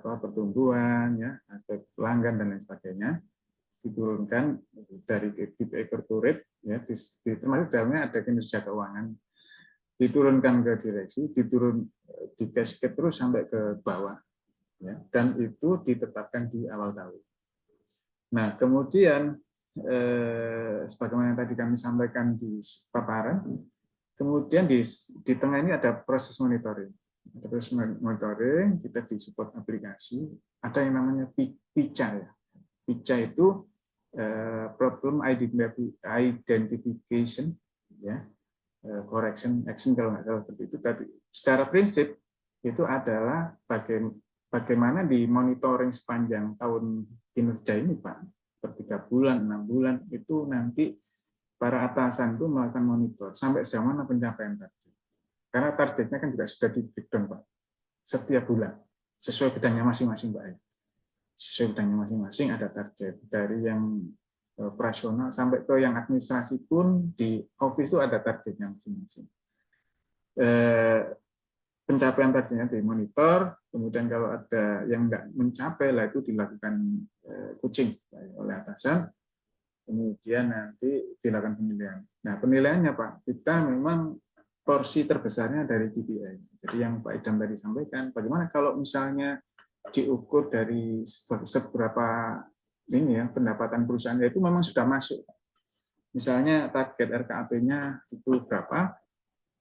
pertumbuhan, ya, aspek pelanggan dan lain sebagainya diturunkan dari KPI corporate, ya, termasuk dalamnya ada kinerja keuangan, diturunkan ke direksi, di cascade terus sampai ke bawah, ya, dan itu ditetapkan di awal tahun. Nah, kemudian sebagaimana yang tadi kami sampaikan di paparan, kemudian di tengah ini ada proses monitoring. Ada proses monitoring, kita disupport aplikasi ada yang namanya PICA ya. PICA itu problem identification, ya, correction action kalau nggak salah seperti itu. Tapi secara prinsip itu adalah bagaimana di monitoring sepanjang tahun kinerja ini, Pak, per 3 bulan, 6 bulan, itu nanti para atasan itu melakukan monitor sampai sejauh mana pencapaian target. Karena targetnya kan juga sudah di breakdown, Pak, setiap bulan sesuai bidangnya masing-masing, Pak. Sesuai bidangnya masing-masing ada target, dari yang operasional sampai ke yang administrasi pun di office itu ada targetnya masing-masing. Pencapaian targetnya dimonitor, kemudian kalau ada yang nggak mencapai, lah itu dilakukan coaching oleh atasan, kemudian nanti dilakukan penilaian. Nah, penilaiannya, Pak, kita memang porsi terbesarnya dari KPI. Jadi yang Pak Idam tadi sampaikan, bagaimana kalau misalnya diukur dari seberapa ini ya pendapatan perusahaannya itu memang sudah masuk. Misalnya target RKAP-nya itu berapa,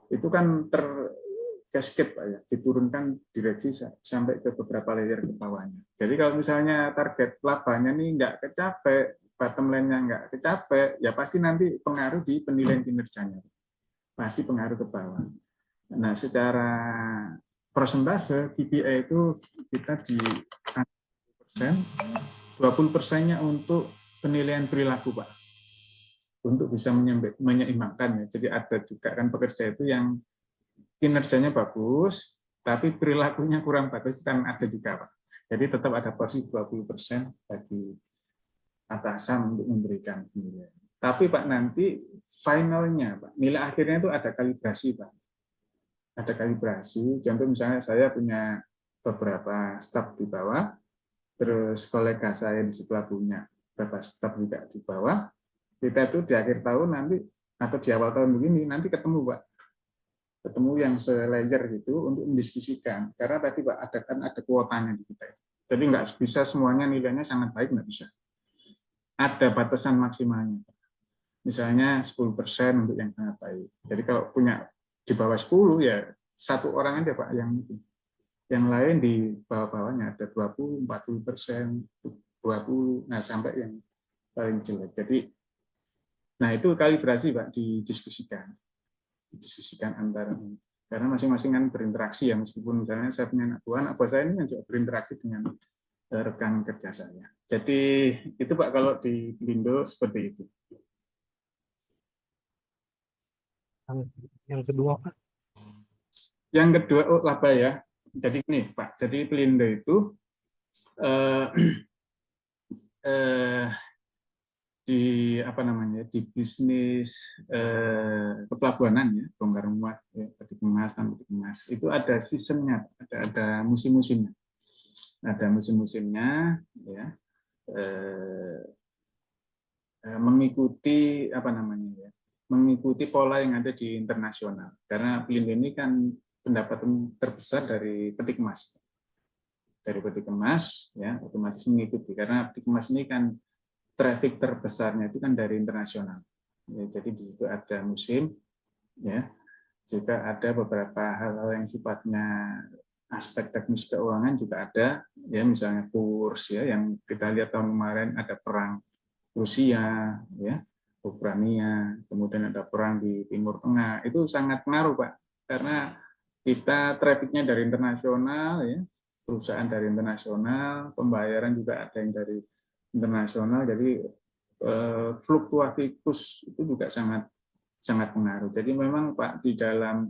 itu kan tercascade, Pak, ya, diturunkan direksi sampai ke beberapa layer ke bawahnya. Jadi kalau misalnya target labanya nih nggak kecapai, bottom line-nya nggak kecapai, ya pasti nanti pengaruh di penilaian kinerjanya. Pasti pengaruh ke bawah. Nah, secara persentase KPI itu kita di 20%-nya untuk penilaian perilaku, Pak, untuk bisa menyeimbangkan ya. Jadi ada juga kan pekerja itu yang kinerjanya bagus tapi perilakunya kurang bagus, kan ada juga, Pak. Jadi tetap ada porsi 20% bagi atasan untuk memberikan penilaian. Tapi Pak, nanti finalnya, Pak, nilai akhirnya itu ada kalibrasi, Pak. Ada kalibrasi. Contoh misalnya saya punya beberapa staf di bawah, terus kolega saya di sebelah punya beberapa staf juga di bawah. Kita itu di akhir tahun nanti atau di awal tahun begini nanti ketemu, Pak. Ketemu yang se-layer gitu untuk mendiskusikan. Karena tadi, Pak, ada kuotanya di kita. Jadi nggak bisa semuanya nilainya sangat baik, nggak bisa. Ada batasan maksimalnya. Misalnya 10% untuk yang sangat baik. Jadi kalau punya di bawah 10 ya satu orang aja, Pak, yang lain di bawah-bawahnya ada 20, 40%, 20, nah sampai yang paling jelek. Jadi, nah itu kalibrasi, Pak, didiskusikan antara, karena masing-masing kan berinteraksi ya, meskipun misalnya saya punya anak buah saya ini juga berinteraksi dengan rekan kerja saya. Jadi itu, Pak, kalau di Pelindo seperti itu. Yang kedua, Pak. Yang kedua, laba ya. Jadi ini, Pak, jadi Pelindo itu di apa namanya, di bisnis kepelabuhanan ya, bongkar muat ya, peti kemas itu ada seasonnya, ada musim-musimnya, ya, mengikuti apa namanya ya, mengikuti pola yang ada di internasional. Karena Pelindo ini kan pendapatan terbesar dari peti kemas. Dari peti kemas ya otomatis mengikuti, karena peti kemas ini kan traffic terbesarnya itu kan dari internasional. Ya, jadi di situ ada musim ya. Juga ada beberapa hal-hal yang sifatnya aspek teknis keuangan juga ada ya, misalnya kurs ya, yang kita lihat tahun kemarin ada perang Rusia, ya, Ukraina, kemudian ada perang di Timur Tengah, itu sangat ngaruh, Pak, karena kita trafficnya dari internasional, ya, perusahaan dari internasional, pembayaran juga ada yang dari internasional, jadi fluktuasi kurs itu juga sangat pengaruh. Jadi memang, Pak, di dalam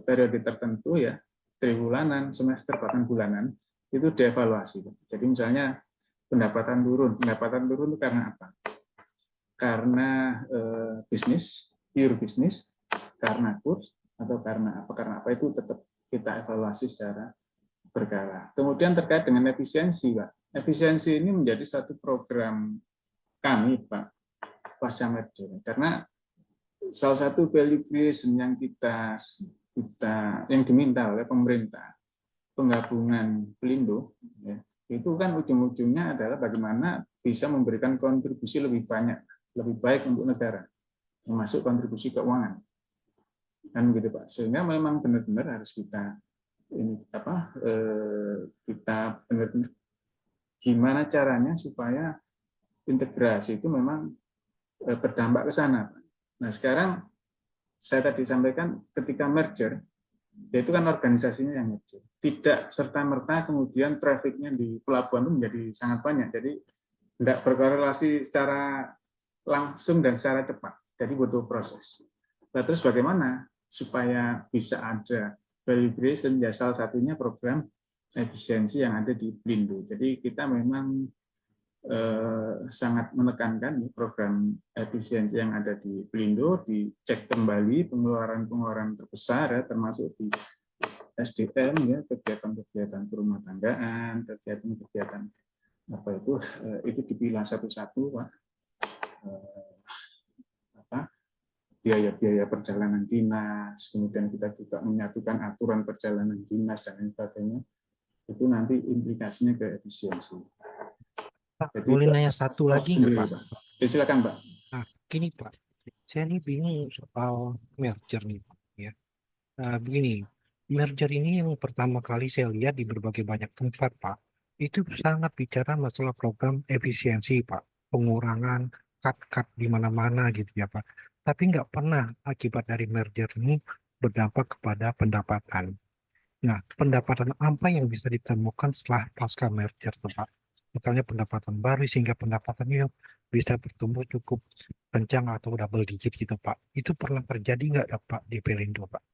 periode tertentu ya, triwulanan, semester, bahkan bulanan, itu dievaluasi. Jadi misalnya pendapatan turun itu karena apa? Karena bisnis, pure bisnis, karena kurs, atau karena apa itu tetap kita evaluasi secara berkala. Kemudian terkait dengan efisiensi, Pak. Efisiensi ini menjadi satu program kami, Pak, pasca merger. Karena salah satu value creation yang yang diminta oleh pemerintah penggabungan Pelindo, ya, itu kan ujung-ujungnya adalah bagaimana bisa memberikan kontribusi lebih banyak, lebih baik untuk negara, termasuk kontribusi keuangan, kan gitu, Pak. Sehingga memang benar-benar harus kita benar-benar gimana caranya supaya integrasi itu memang berdampak ke sana. Nah, sekarang saya tadi sampaikan ketika merger, yaitu kan organisasinya yang merger. Tidak serta-merta kemudian trafficnya di pelabuhan itu menjadi sangat banyak. Jadi tidak berkorelasi secara langsung dan secara cepat. Jadi butuh proses. Nah, terus bagaimana supaya bisa ada value creation? Ya salah satunya program efisiensi yang ada di Blindo. Jadi kita memang sangat menekankan program efisiensi yang ada di Blindo, dicek kembali pengeluaran-pengeluaran terbesar ya, termasuk di SDM ya, kegiatan-kegiatan rumah tanggaan, kegiatan-kegiatan apa itu dipilah satu-satu Pak. Biaya-biaya perjalanan dinas, kemudian kita juga menyatukan aturan perjalanan dinas dan lain sebagainya. Itu nanti implikasinya ke efisiensi. Pak, Jadi boleh nanya satu lagi nggak, Pak? Silakan, Pak. Nah, gini Pak, saya ini bingung soal merger nih Pak. Ya. Nah, begini, merger ini yang pertama kali saya lihat di berbagai banyak tempat Pak, itu sangat bicara masalah program efisiensi Pak, pengurangan cut-cut di mana-mana gitu ya Pak. Tapi nggak pernah akibat dari merger ini berdampak kepada pendapatan. Nah, pendapatan apa yang bisa ditemukan setelah pasca merger tuh Pak? Misalnya pendapatan baru sehingga pendapatannya bisa bertumbuh cukup kencang atau double digit gitu Pak. Itu pernah terjadi nggak ya, Pak di Pelindo Pak?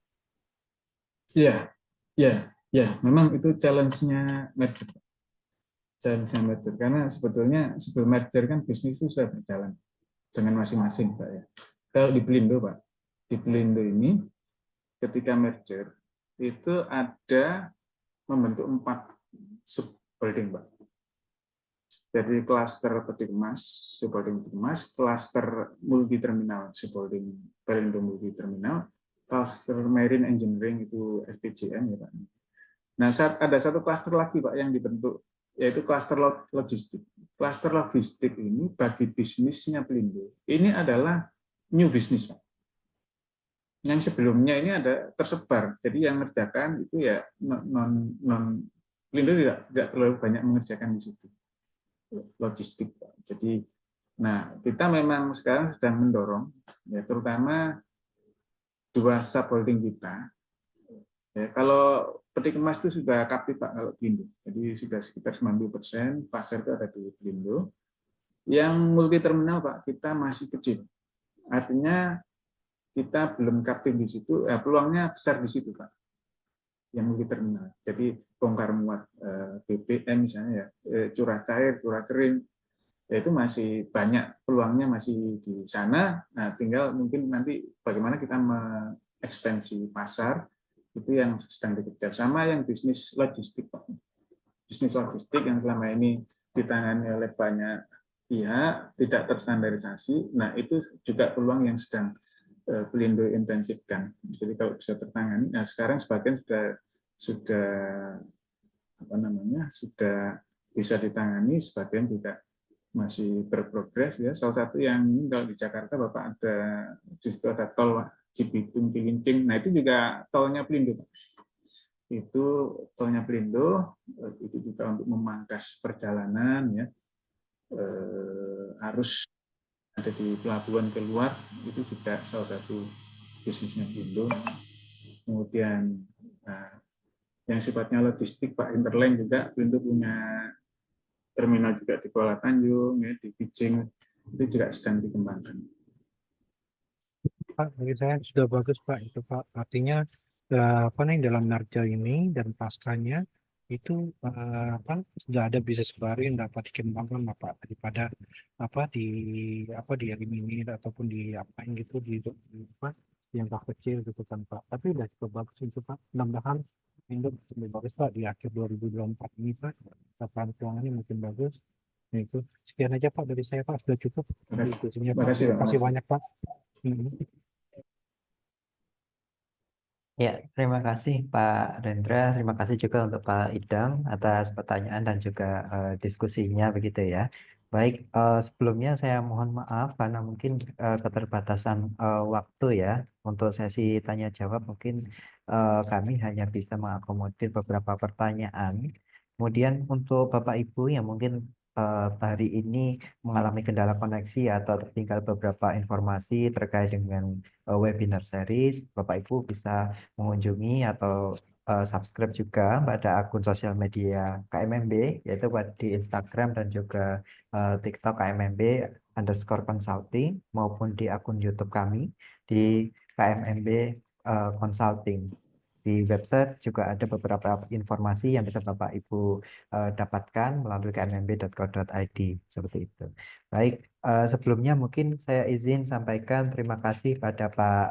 Iya, ya, memang itu challenge-nya merger. Challenge-nya merger. Karena sebetulnya sebelum merger kan bisnis itu sudah berjalan dengan masing-masing, Pak ya. Kalau di Pelindo, Pak, di Pelindo ini ketika merger itu ada membentuk 4 sub-holding, Pak. Jadi klaster peti kemas, subholding peti kemas, klaster multi terminal, subholding Pelindo multi terminal, klaster marine engineering itu SPJM ya Pak. Nah, ada satu klaster lagi Pak yang dibentuk, yaitu klaster logistik. Klaster logistik ini bagi bisnisnya Pelindo, ini adalah new business Pak. Yang sebelumnya ini ada tersebar, jadi yang mengerjakan itu ya non Pelindo tidak terlalu banyak mengerjakan di situ. Logistik. Jadi, nah kita memang sekarang sedang mendorong, ya terutama 2 subholding kita. Ya, kalau peti kemas itu sudah kapit Pak kalau Pelindo, jadi sudah sekitar 90% pasar itu ada di Pelindo. Yang multi terminal Pak kita masih kecil, artinya kita belum kapit di situ, peluangnya besar di situ Pak. Yang multi terminal, jadi bongkar muat BBM misalnya ya, curah cair, curah kering. Ya itu masih banyak peluangnya masih di sana. Nah, tinggal mungkin nanti bagaimana kita mengekstensi pasar itu yang sedang dikejar. Sama yang bisnis logistik, Pak. Bisnis logistik yang selama ini ditangani oleh banyak pihak, tidak terstandarisasi. Nah, itu juga peluang yang sedang Pelindo intensifkan. Jadi kalau bisa tertangani, nah sekarang sebagian sudah sudah bisa ditangani, sebagian juga masih berprogres ya. Salah satu yang kalau di Jakarta Bapak ada di situ ada tol Cibitung Cilincing. Nah itu juga tolnya Pelindo. Itu tolnya Pelindo itu juga untuk memangkas perjalanan ya. Arus ada di pelabuhan keluar itu juga salah satu bisnisnya Pelindo. Kemudian yang sifatnya logistik Pak Interlink juga Pelindo punya terminal juga di Kuala Tanjung, ya, di Bijing, itu juga sedang dikembangkan. Pak, bagi saya sudah bagus Pak itu Pak. Artinya apa nih dalam merger ini dan paskanya itu sudah ada bisnis baru yang dapat dikembangkan Pak daripada di eliminir ataupun di apain gitu di yang kecil gitu kan Pak. Tapi udah cukup bagus itu Pak. Mudah-mudahan Indo lebih bagus Pak di akhir 2024 ini Pak. Lapangan keuangannya makin bagus. Nah, itu sekian aja Pak dari saya Pak, sudah cukup. Diskusinya Pak. Terima kasih banyak Pak. Ya, terima kasih Pak Rendra, terima kasih juga untuk Pak Idam atas pertanyaan dan juga diskusinya begitu ya. Baik, sebelumnya saya mohon maaf karena mungkin keterbatasan waktu ya untuk sesi tanya jawab mungkin kami hanya bisa mengakomodir beberapa pertanyaan. Kemudian untuk Bapak Ibu yang mungkin hari ini mengalami kendala koneksi atau tertinggal beberapa informasi terkait dengan webinar series, Bapak Ibu bisa mengunjungi atau subscribe juga pada akun sosial media KMMB, yaitu di Instagram dan juga TikTok KMMB_consulting maupun di akun YouTube kami di KMMB Consulting. Di website juga ada beberapa informasi yang bisa Bapak Ibu dapatkan melalui kmnb.co.id seperti itu. Baik, sebelumnya mungkin saya izin sampaikan terima kasih pada Pak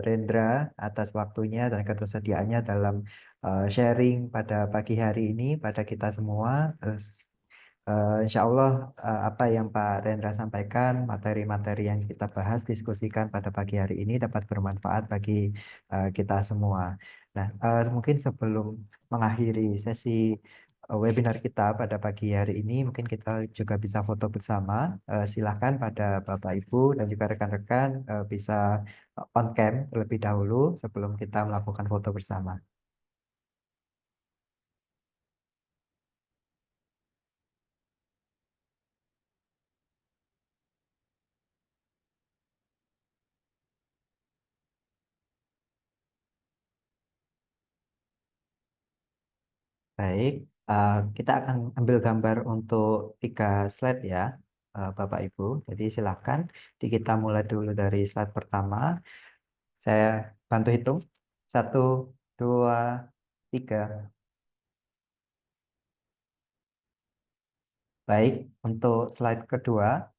Rendra atas waktunya dan ketersediaannya dalam sharing pada pagi hari ini pada kita semua. Insya Allah apa yang Pak Rendra sampaikan, materi-materi yang kita bahas, diskusikan pada pagi hari ini dapat bermanfaat bagi kita semua. Nah, mungkin sebelum mengakhiri sesi webinar kita pada pagi hari ini, mungkin kita juga bisa foto bersama. Silakan pada Bapak Ibu dan juga rekan-rekan bisa on cam terlebih dahulu sebelum kita melakukan foto bersama. Baik, kita akan ambil gambar untuk 3 slide ya, Bapak Ibu. Jadi silakan kita mulai dulu dari slide pertama. Saya bantu hitung. 1, 2, 3. Baik, untuk slide kedua.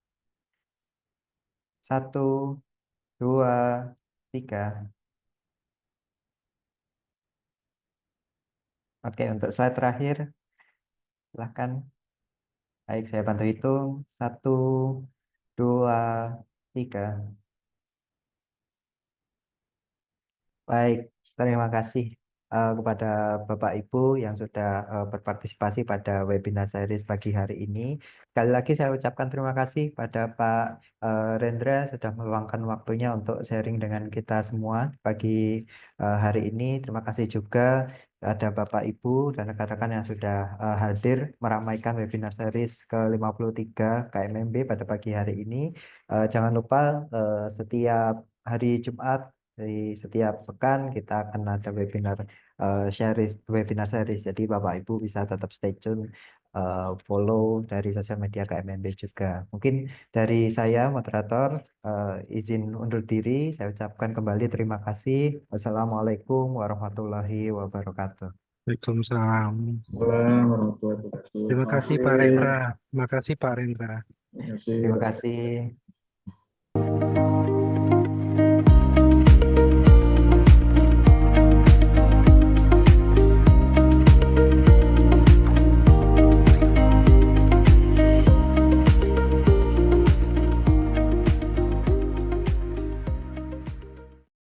1, 2, 3. Oke, untuk slide terakhir, silakan. Baik, saya bantu hitung. 1, 2, 3. Baik, terima kasih kepada Bapak Ibu yang sudah berpartisipasi pada webinar series pagi hari ini. Sekali lagi saya ucapkan terima kasih pada Pak Rendra sudah meluangkan waktunya untuk sharing dengan kita semua pagi hari ini. Terima kasih juga ada Bapak Ibu dan rekan-rekan yang sudah hadir meramaikan webinar series ke-53 KMMB pada pagi hari ini. Jangan lupa setiap hari Jumat di setiap pekan kita akan ada webinar series. Jadi Bapak Ibu bisa tetap stay tune, follow dari sosial media KMMB juga. Mungkin dari saya moderator izin undur diri. Saya ucapkan kembali terima kasih. Wassalamualaikum warahmatullahi wabarakatuh. Waalaikumsalam. Waalaikumsalam warahmatullahi wabarakatuh. Terima kasih Pak Rendra. Terima kasih Pak Rendra. Terima kasih. Terima kasih.